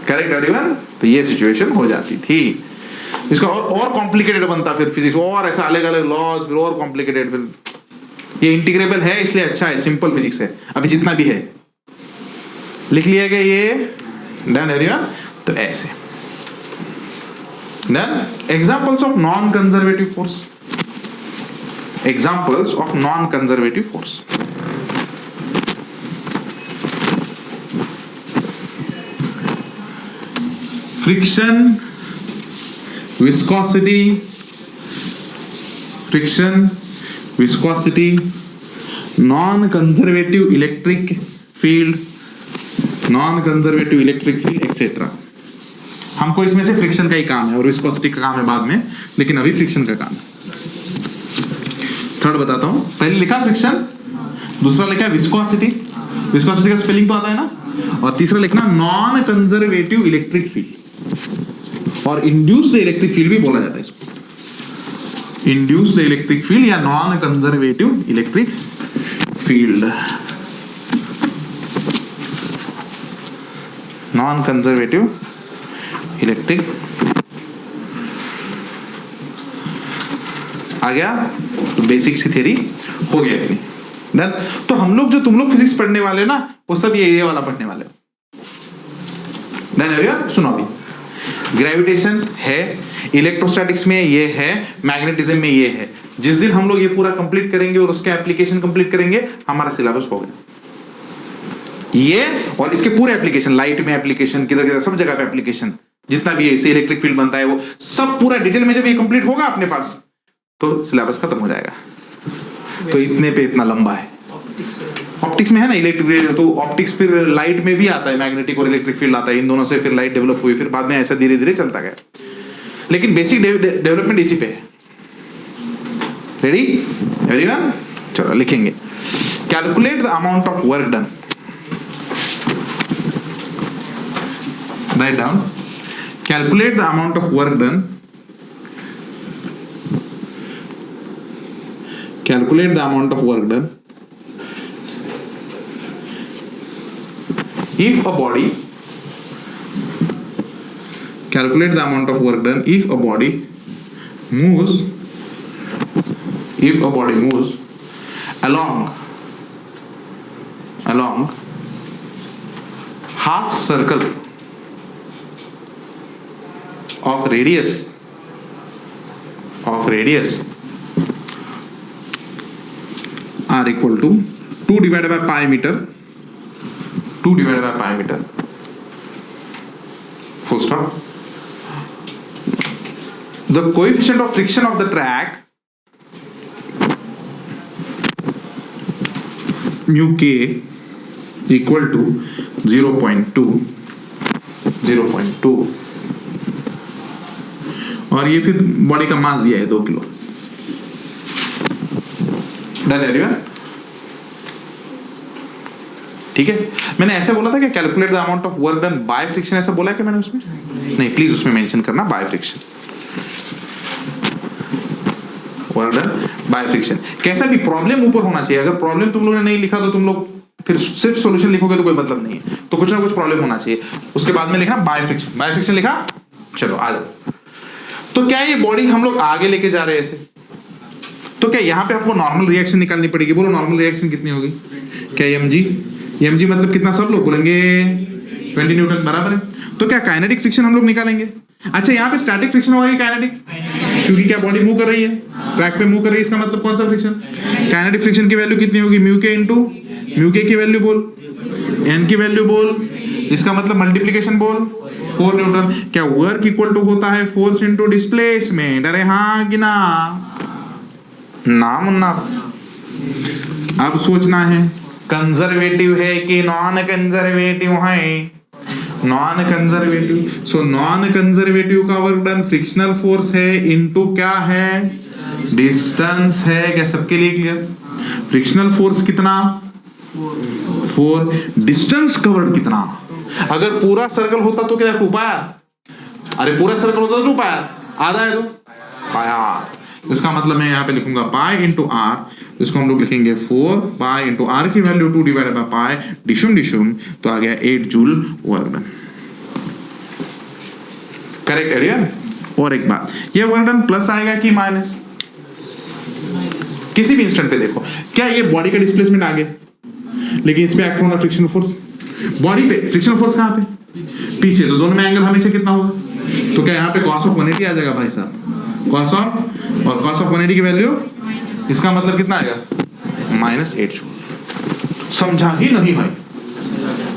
करेक्ट एवरीवन? तो ये सिचुएशन हो जाती थी। इसका और कॉम्प्लिकेटेड बनता फिर फिजिक्स, और ऐसा अलग अलग लॉज, फिर और कॉम्प्लिकेटेड। फिर ये इंटीग्रेबल है इसलिए अच्छा है, सिंपल फिजिक्स है अभी जितना भी है। लिख लिया गया ये, डन एवरीवन? तो ऐसे Then examples of non-conservative force. Examples of non-conservative force. Friction, viscosity, non-conservative electric field, etc. हमको इसमें से फ्रिक्शन का ही काम है और विस्कोसिटी का काम है बाद में, लेकिन अभी फ्रिक्शन का काम है। थर्ड बताता हूं, पहले लिखा फ्रिक्शन, दूसरा लिखा विस्कोसिटी, विस्कोसिटी का स्पेलिंग तो आता है ना, और तीसरा लिखना नॉन कंजर्वेटिव इलेक्ट्रिक फील्ड, और इंड्यूस्ड इलेक्ट्रिक फील्ड भी बोला जाता है इसको, इंड्यूस्ड इलेक्ट्रिक फील्ड या non conservative electric field, non conservative electric. आ गया, तो बेसिक सी थ्योरी हो गया इतनी। डन। तो हम लोग जो तुम लोग फिजिक्स पढ़ने वाले हो ना, वो सब ये वाला पढ़ने वाले हो। डन है? सुनो अभी, ग्रेविटेशन है, इलेक्ट्रोस्टैटिक्स में ये है, मैग्नेटिज्म में ये है। जिस दिन हम लोग ये पूरा कंप्लीट करेंगे और उसके एप्लीकेशन कंप्लीट करेंगे, हमारा सिलेबस हो गया। ये और इसके पूरे एप्लीकेशन, लाइट में एप्लीकेशन, किधर सब जगह पे एप्लीकेशन, जितना भी इससे इलेक्ट्रिक फील्ड बनता है वो सब पूरा डिटेल में जब ये कंप्लीट होगा अपने पास, तो सिलेबस खत्म हो जाएगा। तो इतने पे इतना लंबा है। ऑप्टिक्स में है ना इलेक्ट्रिक, तो ऑप्टिक्स फिर लाइट में भी आता है, मैग्नेटिक और इलेक्ट्रिक फील्ड आता है, इन दोनों से फिर लाइट डेवलप हुई, फिर बाद में ऐसा धीरे धीरे चलता गया, लेकिन बेसिक डेवलपमेंट इसी पे है। Ready everyone? चलो लिखेंगे, calculate the amount of work done. Write down, calculate the amount of work done, calculate the amount of work done if a body, calculate the amount of work done if a body moves, along half circle of radius r equal to 2 divided by pi meter, full stop. The coefficient of friction of the track mu k equal to 0.2, और ये फिर body का मास दिया है 2 kilo. Done है? ठीक है। मैंने ऐसे बोला था कि calculate the amount of work done by friction, ऐसा बोला है कि मैंने उसमें? नहीं, प्लीज उसमें मेंशन करना by friction, work done by friction. कैसा भी प्रॉब्लम ऊपर होना चाहिए। अगर प्रॉब्लम तुम लोगों ने नहीं लिखा तो तुम लोग फिर सिर्फ सॉल्यूशन लिखोगे तो कोई मतलब नहीं है, तो कुछ ना कुछ प्रॉब्लम होना चाहिए। उसके बाद में लिखना बाय फ्रिक्शन, बाय फ्रिक्शन लिखा, चलो आ जाओ। तो क्या ये बॉडी हम लोग आगे लेके जा रहे हैं ऐसे, तो क्या यहाँ पे आपको नॉर्मल रिएक्शन निकालनी पड़ेगी? बोलो नॉर्मल रिएक्शन कितनी होगी? क्या mg मतलब कितना? सब लोग बोलेंगे 20 न्यूटन, बराबर है। तो क्या काइनेटिक फ्रिक्शन हम लोग निकालेंगे? अच्छा, यहाँ पे स्टैटिक फ्रिक्शन होगा कि काइनेटिक? क्योंकि क्या बॉडी मूव कर रही है, ट्रैक पे मूव कर रही है, इसका मतलब कौन सा फ्रिक्शन? काइनेटिक फ्रिक्शन की वैल्यू कितनी होगी? म्यू के इंटू म्यू के की वैल्यू बोल, एन की वैल्यू बोल, इसका मतलब मल्टीप्लीकेशन बोल, 4 न्यूटन। क्या वर्क इक्वल टू होता है फोर्स इंटू डिस्प्लेसमेंट? अरे हाँ कि ना? ना मुन्ना, अब सोचना है कंजर्वेटिव है कि नॉन कंजर्वेटिव है। Non conservative, so non conservative का वर्क डन फ्रिक्शनल फोर्स है इंटू क्या है? डिस्टेंस है। क्या सबके लिए क्लियर? फ्रिक्शनल फोर्स कितना? 4। डिस्टेंस कवर्ड कितना? अगर पूरा सर्कल होता तो क्या 2 पाया? अरे पूरा सर्कल होता तो 2 पाया, आधा है तो पाया। इसका मतलब मैं यहाँ पे लिखूंगा पाई इंटू आर, इसको हम लोग लिखेंगे 4 पाई इंटू आर की वैल्यू 2 डिवाइडेड बाय पाई डिशुम, तो आ गया 8 जूल वर्क डन। करेक्ट है यार? और एक बात, ये वर्क डन प्लस आएगा कि माइनस? किसी भी इंस्टेंट पे देखो, क्या ये बॉडी का डिस्प्लेसमेंट आ गया, लेकिन इस पे एक्ट होना फ्रिक्शनल फोर्स। बॉडी पे फ्रिक्शनल फोर्स कहां पे? पीछे। तो दोनों में एंगल हमेशा कितना होगा? तो क्या यहाँ पे cos ऑफ 180 आ जाएगा भाई साहब, cos ऑफ, और cos ऑफ 180 की वैल्यू, इसका मतलब कितना आएगा, -8 जूल। समझा ही नहीं भाई,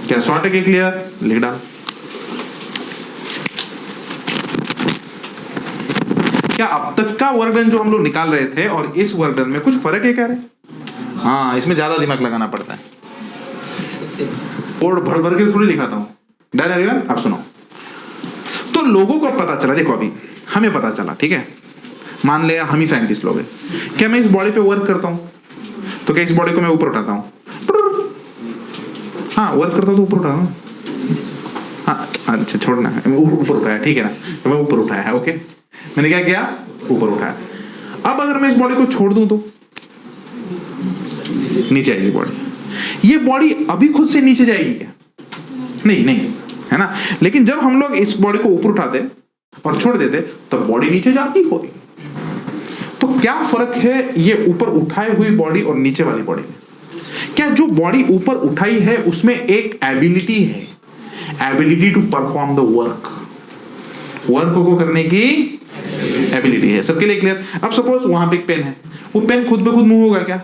क्या शॉर्ट है, क्लियर, लिख डाल। क्या अब तक का वर्क डन जो हम लोग निकाल रहे थे और इस वर्क डन में कुछ फर्क है, कह रहे? हाँ, इसमें ज्यादा दिमाग लगाना पड़ता है, और भर भर के थोड़ी लिखाता हूं। Done everyone? अब सुनो, तो लोगों को पता चला, देखो अभी हमें पता चला, ठीक है, मान लिया हम ही साइंटिस्ट लोग हैं, क्या मैं इस बॉडी पे वर्क करता हूं, तो क्या इस बॉडी को मैं ऊपर उठाता हूं? हाँ, वर्क करता हूं तो ऊपर उठाता हूं। हाँ अच्छा, छोड़ना है, ऊपर उठाया, ठीक है ना, तो मैं ऊपर उठाया है, ओके, मैंने क्या किया, ऊपर उठाया। अब अगर मैं इस बॉडी को छोड़ दूं तो नीचे आएगी बॉडी। ये बॉडी अभी खुद से नीचे जाएगी क्या? नहीं नहीं, है ना। लेकिन जब हम लोग इस बॉडी को ऊपर उठाते और छोड़ देते तब बॉडी नीचे जाती होगी। तो क्या फर्क है ये ऊपर उठाए हुई बॉडी और नीचे वाली बॉडी में? क्या जो बॉडी ऊपर उठाई है उसमें एक एबिलिटी है, ability to perform the work, work को करने की एबिलिटी है। सबके लिए क्लियर? अब सपोज वहां पे एक पेन है, वो पेन खुद पे खुद मूव होगा क्या?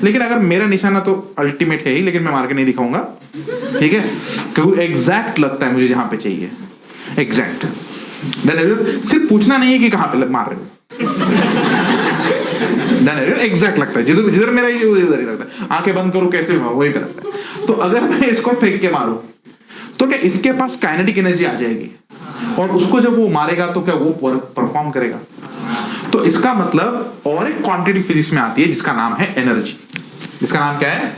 लेकिन अगर मेरा निशाना तो अल्टीमेट है ही, लेकिन मैं मार के नहीं दिखाऊंगा, ठीक है, क्योंकि एग्जैक्ट लगता है मुझे जहां पे चाहिए, एग्जैक्ट। सिर्फ पूछना नहीं है कि कहां पे मार रहे हो, एग्जैक्ट लगता है, जिधर जिधर मेरा ही उधर ही लगता है। आंखें बंद करो कैसे वही पे लगता है। तो अगर मैं इसको फेंक के मारूं तो क्या इसके पास काइनेटिक एनर्जी आ जाएगी, और उसको जब वो मारेगा तो क्या वो परफॉर्म करेगा? तो इसका मतलब और एक क्वांटिटी फिजिक्स में आती है जिसका नाम है एनर्जी। जिसका नाम क्या है?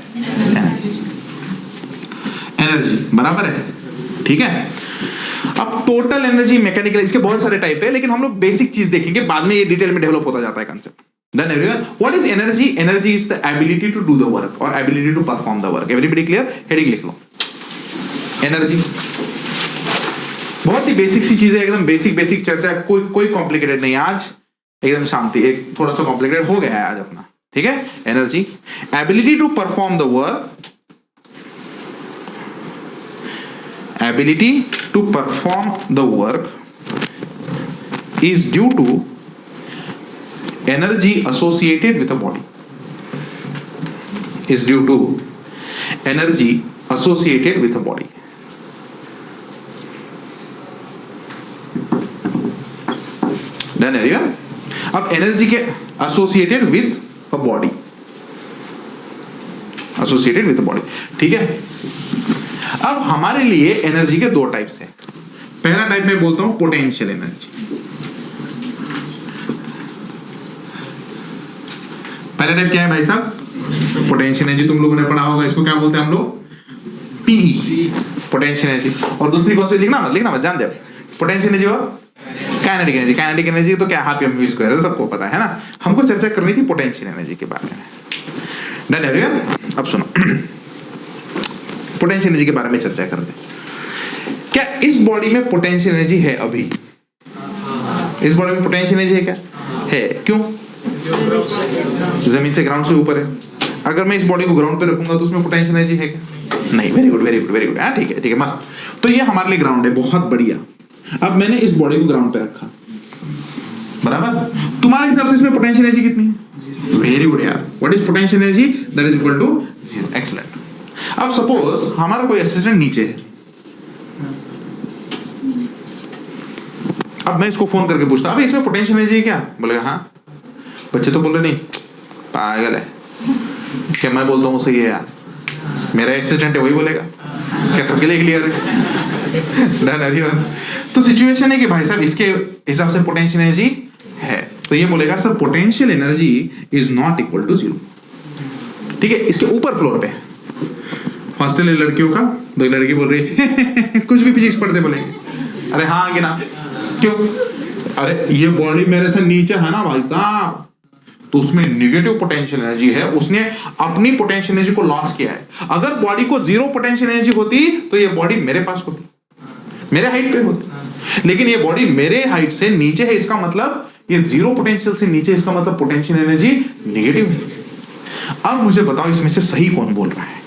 एनर्जी, बराबर है, ठीक है। अब टोटल एनर्जी, मैकेनिकल, इसके बहुत सारे टाइप है, लेकिन हम लोग बेसिक चीज देखेंगे, बाद में ये डिटेल में डेवलप होता जाता है concept. Then everyone, what is energy? Energy is the ability to do the work or ability to perform the work. Everybody clear? Heading लिख लो, एनर्जी। बहुत ही बेसिक सी चीजें, एकदम बेसिक बेसिक चर्चा, कोई कॉम्प्लिकेटेड नहीं आज, एकदम शांति, एक थोड़ा सा कॉम्प्लिकेटेड हो गया है आज अपना, ठीक है। Energy, ability to perform the work, ability to perform the work is due to energy associated with a body, is due to energy associated with a body. Done everyone? अब एनर्जी के associated with a body, associated with a body, ठीक है। अब हमारे लिए energy के दो types हैं। पहला टाइप मैं बोलता हूं पोटेंशियल एनर्जी। पहला टाइप क्या है भाई साहब? Potential energy. तुम लोगों ने पढ़ा होगा, इसको क्या बोलते हैं हम लोग? PE, potential energy. और दूसरी कौन सी? लिखना मत, जान दे। पोटेंशियल एनर्जी और काइनेटिक एनर्जी। काइनेटिक एनर्जी तो क्या, हाफ एम वी स्क्वायर, सबको पता है ना। हमको चर्चा करनी थी पोटेंशियल एनर्जी के बारे में। Done everyone? अब सुनो, पोटेंशियल एनर्जी के बारे में चर्चा करते हैं। क्या इस बॉडी में पोटेंशियल एनर्जी है? अभी इस बॉडी में पोटेंशियल एनर्जी है क्या? है। क्यों? जमीन से, ग्राउंड से ऊपर है। अगर मैं इस बॉडी को ग्राउंड पे रखूंगा तो उसमें पोटेंशियल एनर्जी है क्या? नहीं। Very good, very good, very good. हाँ, ठीक है, मस्त। तो ये हमारे लिए ग्राउंड है, बहुत बढ़िया। अब मैंने इस बॉडी को ग्राउंड पे रखा, बराबर। तुम्हारे हिसाब से इसमें पोटेंशियल एनर्जी कितनी है? वेरी गुड यार। What is potential energy? That is equal to 0। Excellent. अब सपोज हमारा कोई असिस्टेंट नीचे है, अब मैं इसको फोन करके पूछता अब इसमें पोटेंशियल एनर्जी है क्या? बोलेगा हाँ। बच्चे तो बोल रहे नहीं, पागल है क्या? मैं बोलता हूँ सही है यार, मेरा असिस्टेंट है, वही बोलेगा। क्या सबके लिए क्लियर है? तो सिचुएशन है कि भाई साहब इसके हिसाब से पोटेंशियल एनर्जी है, तो ये बोलेगा sir potential energy is not equal to 0। ठीक है, इसके ऊपर फ्लोर पे हॉस्टल है लड़कियों का, दो लड़की बोल रही है कुछ भी फिजिक्स पढ़ते बोलेंगे, अरे हाँ गिना, क्यों? अरे ये बॉडी मेरे से नीचे है ना भाई साहब, तो उसमें नेगेटिव पोटेंशियल एनर्जी है, उसने अपनी पोटेंशियल एनर्जी को लॉस किया है। अगर बॉडी को 0 पोटेंशियल एनर्जी होती तो ये बॉडी मेरे पास होती, मेरे हाइट पे होती, लेकिन ये बॉडी मेरे हाइट से नीचे है, इसका मतलब ये 0 पोटेंशियल से नीचे, इसका मतलब पोटेंशियल एनर्जी नेगेटिव है। अब मुझे बताओ इसमें से सही कौन बोल रहा है?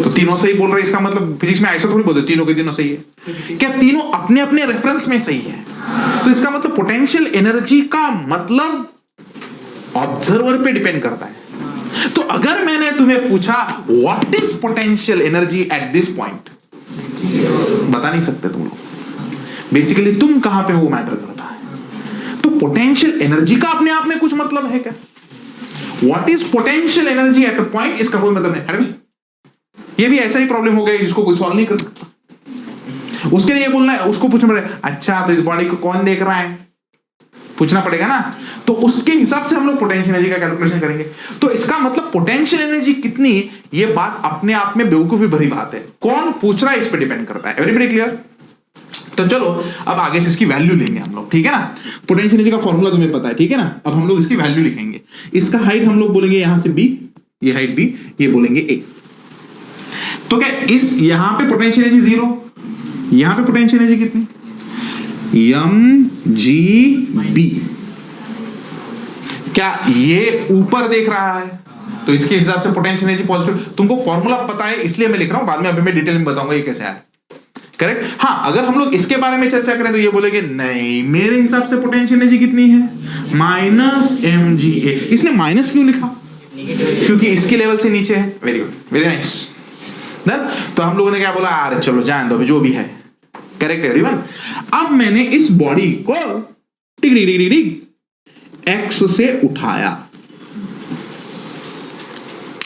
तो तीनों सही बोल रहे हैं, इसका मतलब फिजिक्स में ऐसा थोड़ी बोलते तीनों के तीनों सही है। क्या तीनों अपने अपने रेफरेंस में सही है? तो इसका मतलब पोटेंशियल एनर्जी का मतलब ऑब्जर्वर पे डिपेंड करता है। तो अगर मैंने तुम्हें पूछा what is potential energy at this point, बता नहीं सकते तुम लोग। बेसिकली तुम कहां पे वो मैटर करता है। तो पोटेंशियल एनर्जी का अपने आप में कुछ मतलब है क्या? What is potential energy at a point, इसका कोई मतलब नहीं। ये भी ऐसा ही प्रॉब्लम हो गया जिसको कोई सॉल्व नहीं कर सकता। उसके लिए ये बोलना है, उसको पूछना पड़ेगा अच्छा तो इस बॉडी को कौन देख रहा है, पूछना पड़ेगा ना। तो उसके हिसाब से हम लोग पोटेंशियल एनर्जी का कैलकुलेशन करेंगे। तो इसका मतलब पोटेंशियल एनर्जी कितनी, ये बात अपने आप में बेवकूफी भरी बात है। कौन पूछ रहा है इस पे डिपेंड करता है। Everybody clear? तो चलो अब आगे से इसकी वैल्यू लेंगे हम लोग, ठीक है ना। पोटेंशियल एनर्जी का फॉर्मूला तुम्हें पता है, ठीक है ना। अब हम लोग इसकी वैल्यू लिखेंगे। इसका हाइट हम लोग बोलेंगे यहां से b, ये हाइट b, ये बोलेंगे a। तो क्या इस यहां पे पोटेंशियल एनर्जी 0, यहां पे पोटेंशियल एनर्जी कितनी, mgb। क्या ये ऊपर देख रहा है, तो इसके हिसाब से पोटेंशियल एनर्जी पॉजिटिव। तुमको फॉर्मूला पता है इसलिए मैं लिख रहा हूं, बाद में अभी मैं डिटेल में बताऊंगा ये कैसे है, करेक्ट। हाँ, अगर हम लोग इसके बारे में चर्चा करें तो ये बोलेंगे नहीं मेरे हिसाब से पोटेंशियल एनर्जी कितनी है, -mga। इसने माइनस क्यों लिखा, क्योंकि इसके लेवल से नीचे है। Very good, very nice. तो हम लोगों ने क्या बोला, अरे चलो जान दो जो भी है, करेक्ट एवरीवन। अब मैंने इस बॉडी को टिक टिक टिक टिक एक्स से उठाया।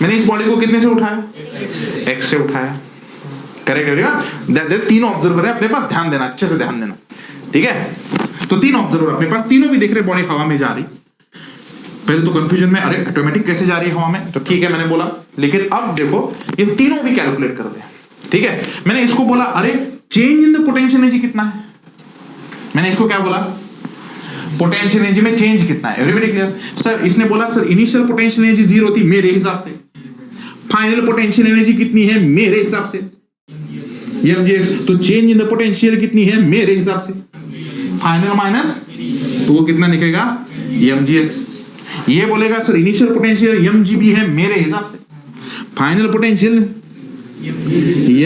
मैंने इस बॉडी को कितने से उठाया, एक्स से उठाया, करेक्ट एवरीवन। तीन ऑब्जर्वर है अपने पास, ध्यान देना, अच्छे से ध्यान देना, ठीक है। तो तीन ऑब्जर्वर अपने पास, तीनों भी देख रहे बॉडी हवा में जा रही। पहले तो कंफ्यूजन में, अरे ऑटोमेटिक कैसे जा रही है हवा में, तो ठीक है मैंने बोला। लेकिन अब देखो ये तीनों भी कैलकुलेट कर दे, ठीक है। मैंने इसको बोला अरे change in the potential energy कितना है, मैंने इसको क्या बोला, पोटेंशियल एनर्जी में चेंज कितना है। Everybody clear? सर इसने बोला सर इनिशियल पोटेंशियल एनर्जी 0 थी मेरे हिसाब से, फाइनल पोटेंशियल एनर्जी कितनी है मेरे हिसाब से mgx। तो चेंज इन द पोटेंशियल कितनी है मेरे हिसाब से, फाइनल माइनस, तो वो कितना निकलेगा mgx। ये बोलेगा सर इनिशियल पोटेंशियल mgb है मेरे हिसाब से, final potential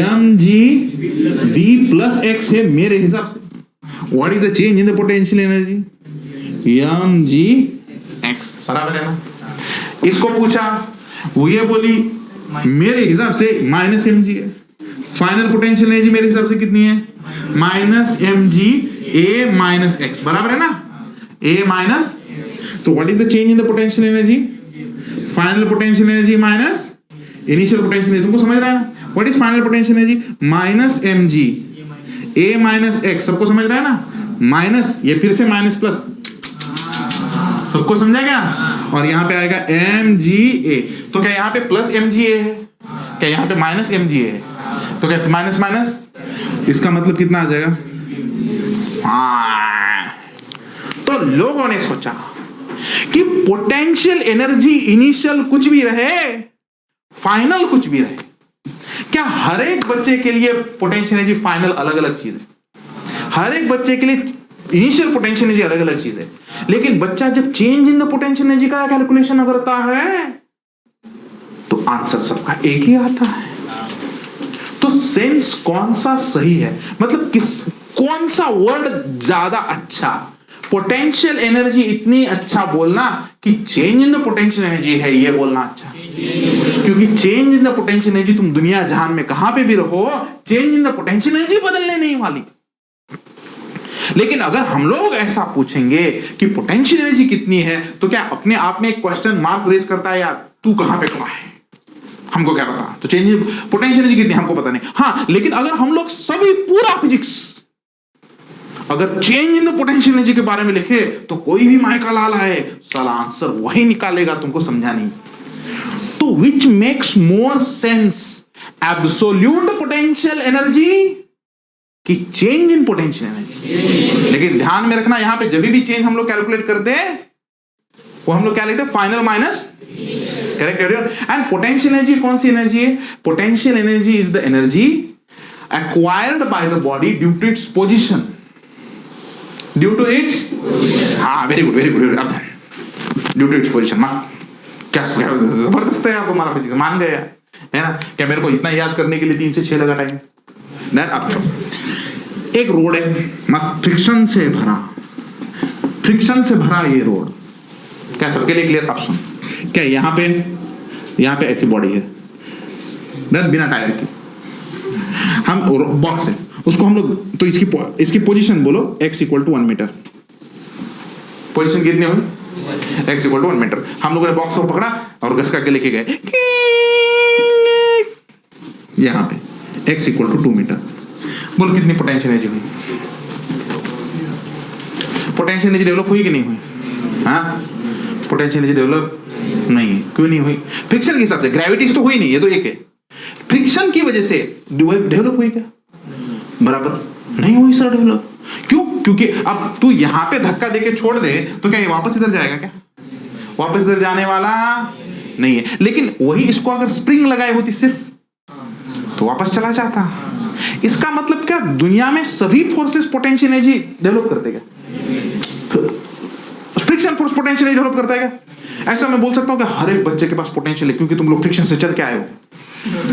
mgb plus x है मेरे हिसाब से। What is the change in the potential energy, mgx, बराबर है ना। इसको पूछा, वो ये बोली मेरे हिसाब से -mg है, फाइनल पोटेंशियल एनर्जी मेरे हिसाब से कितनी है, -mg a माइनस x, बराबर है ना, a माइनस। तो what is the change in the potential energy, final potential energy minus initial potential energy. तुमको समझ रहा है ना, what is final potential energy, -mg a minus x, सबको समझ रहा है ना, माइनस ये फिर से माइनस प्लस, सबको समझा क्या। और यहां पे आएगा mga। तो क्या यहां पे प्लस mga है, क्या यहां पे माइनस mga है, तो क्या माइनस माइनस, इसका मतलब कितना आ जाएगा। तो लोगों ने सोचा कि पोटेंशियल एनर्जी इनिशियल कुछ भी रहे, फाइनल कुछ भी रहे, क्या हर एक बच्चे के लिए पोटेंशियल एनर्जी फाइनल अलग अलग चीज है, हर एक बच्चे के लिए इनिशियल पोटेंशियल एनर्जी अलग अलग चीज है। लेकिन बच्चा जब change in the potential energy का कैलकुलेशन करता है तो आंसर सबका एक ही आता है। तो सेंस कौन सा सही है, मतलब कौन सा वर्ड ज्यादा अच्छा, पोटेंशियल एनर्जी इतनी अच्छा बोलना कि change in the potential energy है ये बोलना अच्छा, क्योंकि change in the potential energy तुम दुनिया जहान में कहां पे भी रहो, change in the potential energy बदलने नहीं वाली। लेकिन अगर हम लोग ऐसा पूछेंगे कि पोटेंशियल एनर्जी कितनी है, तो क्या अपने आप में एक क्वेश्चन मार्क रेज करता है, यार तू कहां पे खड़ा है, हमको क्या पता। तो चेंज पोटेंशियल एनर्जी कितनी हमको पता नहीं। हाँ, लेकिन अगर हम लोग सभी पूरा फिजिक्स अगर change in the potential energy के बारे में लिखे तो कोई भी माइका लाल है साला आंसर वही निकालेगा, तुमको समझा नहीं। तो which makes more sense, absolute potential energy कि चेंज इन पोटेंशियल एनर्जी। लेकिन ध्यान में रखना, यहां पे जब भी चेंज हम लोग कैलकुलेट करते हैं वो हम लोग क्या लिखते हैं, final minus, correct. And potential energy कौन सी एनर्जी है, potential energy is the energy acquired by the body due to its position, due to its, हाँ very good very good, due to its position. क्या जबरदस्त है यार तुम्हारा physics, मान गए यार, है ना? क्या मेरे को इतना याद करने के लिए 3 से 6 लगा टाइम? अब एक रोड है मस्त फ्रिक्शन से भरा ये रोड, क्या सबके लिए क्लियर? अब सुन, क्या यहाँ पे ऐसी बॉडी है बिना टायर की, हम बॉक्स है उसको हम लोग, तो इसकी पोजीशन बोलो x = 1 मीटर। पोजीशन कितनी हुई? x = 1 metre. हम लोगों ने बॉक्स को पकड़ा और घसका के लेके गए यहां पे x = 2 मीटर। बोलो कितनी पोटेंशियल एनर्जी हुई? पोटेंशियल एनर्जी डेवलप हुई कि नहीं हुई? हाँ, पोटेंशियल एनर्जी डेवलप नहीं। क्यों नहीं हुई? फ्रिक्शन के हिसाब से। ग्रेविटी तो हुई नहीं, ये तो एक है। फ्रिक्शन की वजह से डेवलप हुई क्या? बराबर नहीं हुई सर डेवलप। क्यों? क्योंकि अब तू यहां पे धक्का देके छोड़ दे तो क्या ये वापस इधर जाएगा? क्या वापस इधर जाने वाला नहीं है। लेकिन वही इसको अगर स्प्रिंग लगाई होती सिर्फ, तो वापस चला जाता। इसका मतलब क्या दुनिया में सभी फोर्सेस पोटेंशियल एनर्जी डेवलप करते क्या? Friction force potential energy develop करता है क्या? ऐसा मैं बोल सकता हूं कि हर एक बच्चे के पास पोटेंशियल है, क्योंकि तुम लोग फ्रिक्शन से चल के आए हो।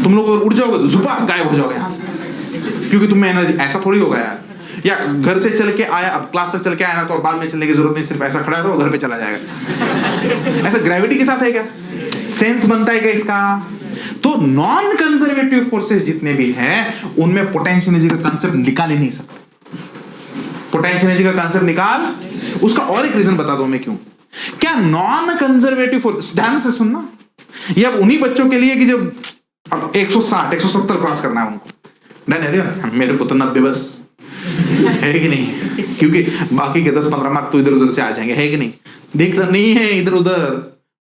तुम लोग अगर उड़ जाओगे तो जुपा गायब हो जाओगे यहां से, क्योंकि तुम में एनर्जी। ऐसा थोड़ी होगा यार, या घर से चल के आया, अब क्लास तक चल के आया ना, तो बाद में चलने की जरूरत नहीं, सिर्फ ऐसा खड़ा रहो घर पे चला जाएगा। ऐसा ग्रेविटी के साथ है क्या? सेंस बनता है क्या इसका? तो नॉन कंजर्वेटिव फोर्सेस जितने भी हैं उनमें पोटेंशियल एनर्जी का कांसेप्ट निकाल ही नहीं सकते। पोटेंशियल एनर्जी का कांसेप्ट निकाल, उसका और एक रीजन बता दो मैं क्यों। क्या नॉन कंजर्वेटिव फोर्स, ध्यान से सुनना, ये अब उन्हीं बच्चों के लिए कि जब अब 160 170 क्रॉस करना है उनको, नहीं मेरे को तो 90 बस है कि नहीं, क्योंकि बाकी के 10-15 मार्क तो इधर उधर से आ जाएंगे, है कि नहीं? देख रहा नहीं है इधर उधर,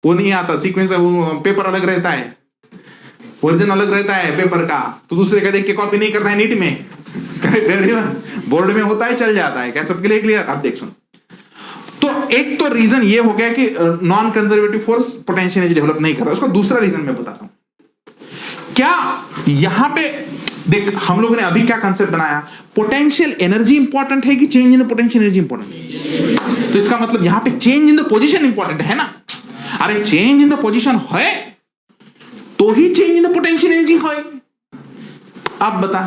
वो नहीं आता सीक्वेंस, वो पेपर अलग रहता है, ओरिजिन अलग रहता है पेपर का, तो दूसरे का देख के कॉपी नहीं करना है नीट में, बोर्ड में होता है चल जाता है। क्या सबके लिए क्लियर? अब देख सुन, तो एक तो रीजन ये हो गया कि non conservative force potential energy develop नहीं कर रहा। उसका दूसरा रीजन मैं बताता हूं। क्या यहां पे देख, हम लोगों ने अभी क्या कांसेप्ट बनाया, पोटेंशियल एनर्जी इंपॉर्टेंट है कि change in the potential energy important है? तो इसका मतलब यहां पे change in the position important है ना। अरे चेंज इन द पोजीशन है तो ही change in the potential energy है। अब बता,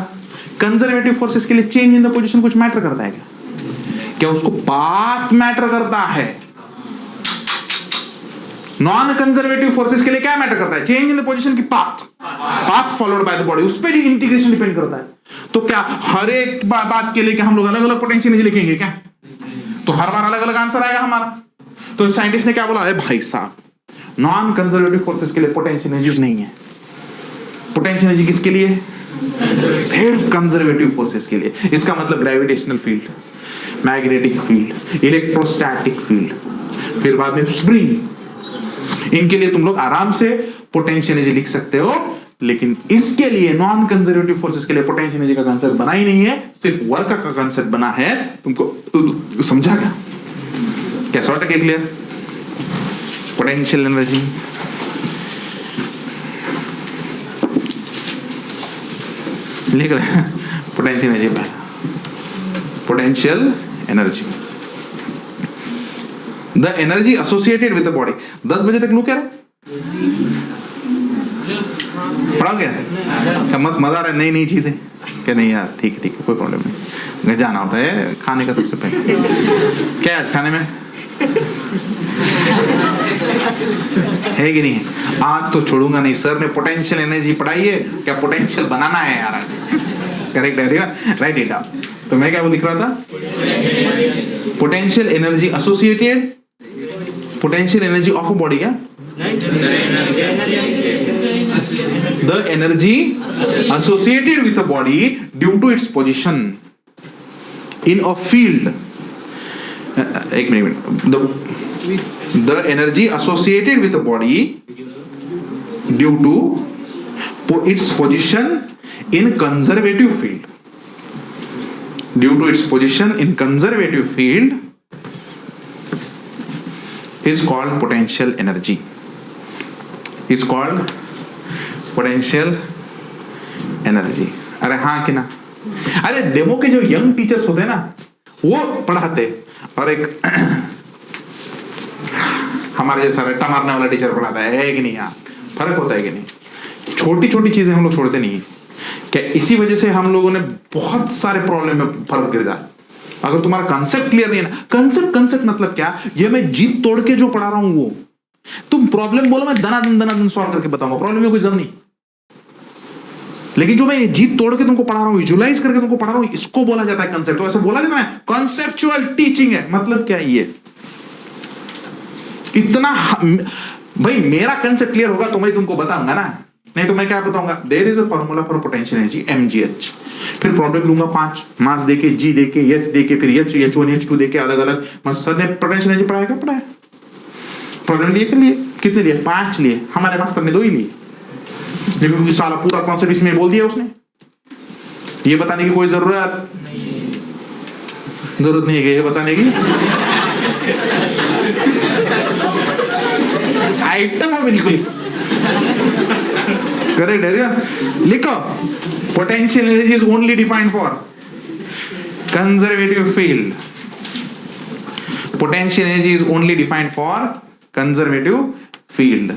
कंजर्वेटिव फोर्सेस के लिए चेंज इन द पोजीशन कुछ मैटर करता है क्या? क्या उसको पाथ मैटर करता है? नॉन कंजर्वेटिव फोर्सेस के लिए क्या मैटर करता है? चेंज इन द पोजीशन की path followed by the body, उस पर इंटीग्रेशन डिपेंड करता है। तो क्या हर एक बात के लिए क्या हम लोग अलग अलग पोटेंशियल एनर्जी लिखेंगे क्या? तो हर बार अलग अलग आंसर आएगा हमारा। तो साइंटिस्ट ने क्या बोला, अरे भाई साहब नॉन कंजर्वेटिव फोर्सेस के लिए पोटेंशियल एनर्जी नहीं है। पोटेंशियल एनर्जी किसके लिए? सिर्फ कंजर्वेटिव फोर्सेस के लिए। इसका मतलब gravitational field, magnetic field, electrostatic field, फिर बाद में स्प्रिंग, इनके लिए तुम लोग आराम से पोटेंशियल एनर्जी लिख सकते हो। लेकिन इसके लिए नॉन कंजर्वेटिव फोर्सेस के लिए पोटेंशियल एनर्जी का कांसेप्ट बना ही नहीं है, सिर्फ वर्क का कांसेप्ट बना है। तुमको समझा क्या सॉर्ट है? क्लियर? पोटेंशियल एनर्जी, लिख रहे potential energy, potential energy, the energy associated with the body। 10 बजे तक लू क्या रहे? पढ़ाओगे क्या? मस्त मजा आ रहा है, नई नई चीजें क्या? नहीं यार ठीक है कोई प्रॉब्लम नहीं, जाना होता है खाने का सबसे पहले। क्या आज खाने में है कि नहीं? आज तो छोड़ूंगा नहीं, सर ने पोटेंशियल एनर्जी पढ़ाई है, क्या पोटेंशियल बनाना है यार। करेक्ट है, राइट इट डाउन। तो मैं क्या वो लिख रहा था, potential energy associated, potential energy of a body, क्या the energy associated with a body due to its position in a field, एक minute, the energy associated with a body due to its position in conservative field, due to its position in conservative field is called potential energy, is called potential energy. अरे हाँ कि ना? अरे demo के जो young teachers होते हैं ना वो पढ़ाते, और एक हमारे जैसा रट्टा मारने वाला टीचर पढ़ाता है कि नहीं यार? फर्क होता है कि नहीं? छोटी छोटी चीजें हम लोग छोड़ते नहीं है क्या? इसी वजह से हम लोगों ने बहुत सारे प्रॉब्लम में फर्क गिर जाए। अगर तुम्हारा कंसेप्ट क्लियर नहीं है ना, कंसेप्ट मतलब क्या? ये मैं जीत तोड़ के जो पढ़ा रहा हूं वो, तुम प्रॉब्लम बोलो मैं दनादन सॉल्व करके बताऊंगा, प्रॉब्लम में कोई दम नहीं। लेकिन जो मैं जीत तोड़ के तुमको पढ़ा रहा हूं, विजुलाइज करके तुमको पढ़ा रहा हूं, इसको बोला जाता है कंसेप्ट। तो ऐसे बोला जाता है कॉन्सेप्चुअल टीचिंग है। मतलब क्या ये? इतना भाई मेरा कंसेप्ट क्लियर होगा तो मैं तुमको बताऊंगा ना, नहीं तो मैं क्या बताऊंगा? There is a formula for potential energy mgh। फिर प्रॉब्लम लूंगा 5 मास देके, g देके, h देके, फिर h1 h2 देके अलग अलग। सर ने पोटेंशियल एनर्जी पढ़ाया क्या? पढ़ाया। प्रॉब्लम लिए कितने लिए? 5 लिए। हमारे मास्टर ने 2 ही लिए, लेकिन क्योंकि साला पूरा कॉन्सेप्ट इसमें बोल दिया उसने, ये बताने की कोई जरूरत नहीं है, ये बताने की आइटम है बिल्कुल करेक्ट है। लिखो potential energy is only defined for conservative field. Potential energy is only defined for conservative field.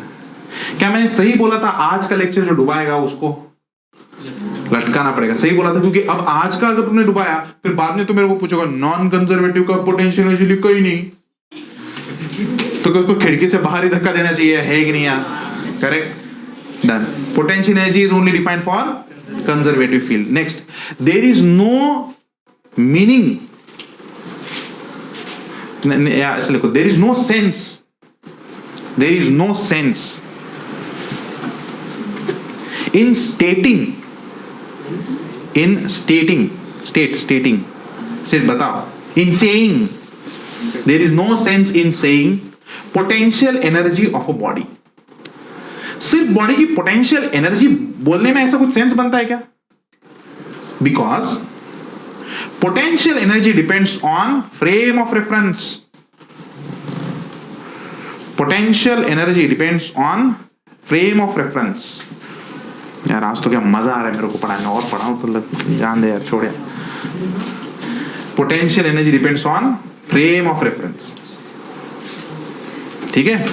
क्या मैंने सही बोला था? आज का लेक्चर जो डुबाएगा उसको लटकाना पड़ेगा। सही बोला था, क्योंकि अब आज का अगर तुमने डुबाया फिर बाद में तो मेरे को पूछोगा नॉन कंजर्वेटिव का पोटेंशियल एनर्जी लिखा ही नहीं, तो क्या उसको खिड़की से बाहर ही धक्का देना चाहिए? है कि नहीं यार? Correct, done. Potential energy is only defined for conservative field. Next, there is no meaning, ऐसे लिखो, there is no sense, there is no sense in stating बताओ, in saying, there is no sense in saying potential energy of a body। सिर्फ body की potential energy बोलने में ऐसा कुछ sense बनता है क्या? Because potential energy depends on frame of reference. Potential energy depends on frame of reference. यार आज तो क्या मजा आ रहा है मेरे को पढ़ाने, और पढ़ाऊं तो जान दे यार, छोड़। Potential energy depends on frame of reference, ठीक है?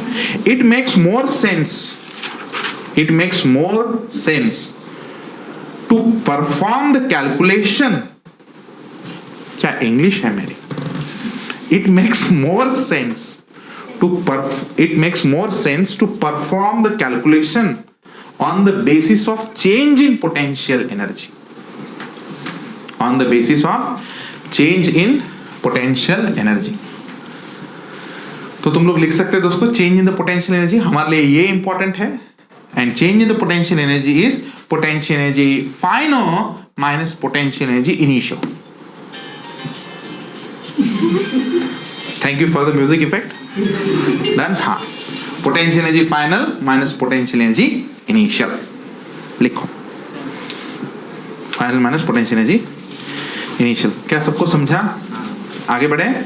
It makes more sense to perform the calculation. क्या इंग्लिश है मेरी? It makes more sense to perform the calculation on the basis of change in potential energy, on the basis of change in potential energy। तो तुम लोग लिख सकते हैं दोस्तों, change in the potential energy हमारे लिए ये इंपॉर्टेंट है, and change in the potential energy is potential energy final minus potential energy initial. Thank you for the music effect. Done. हाँ, potential energy final minus potential energy initial लिखो, final minus potential energy initial. क्या सबको समझा? आगे बढ़े।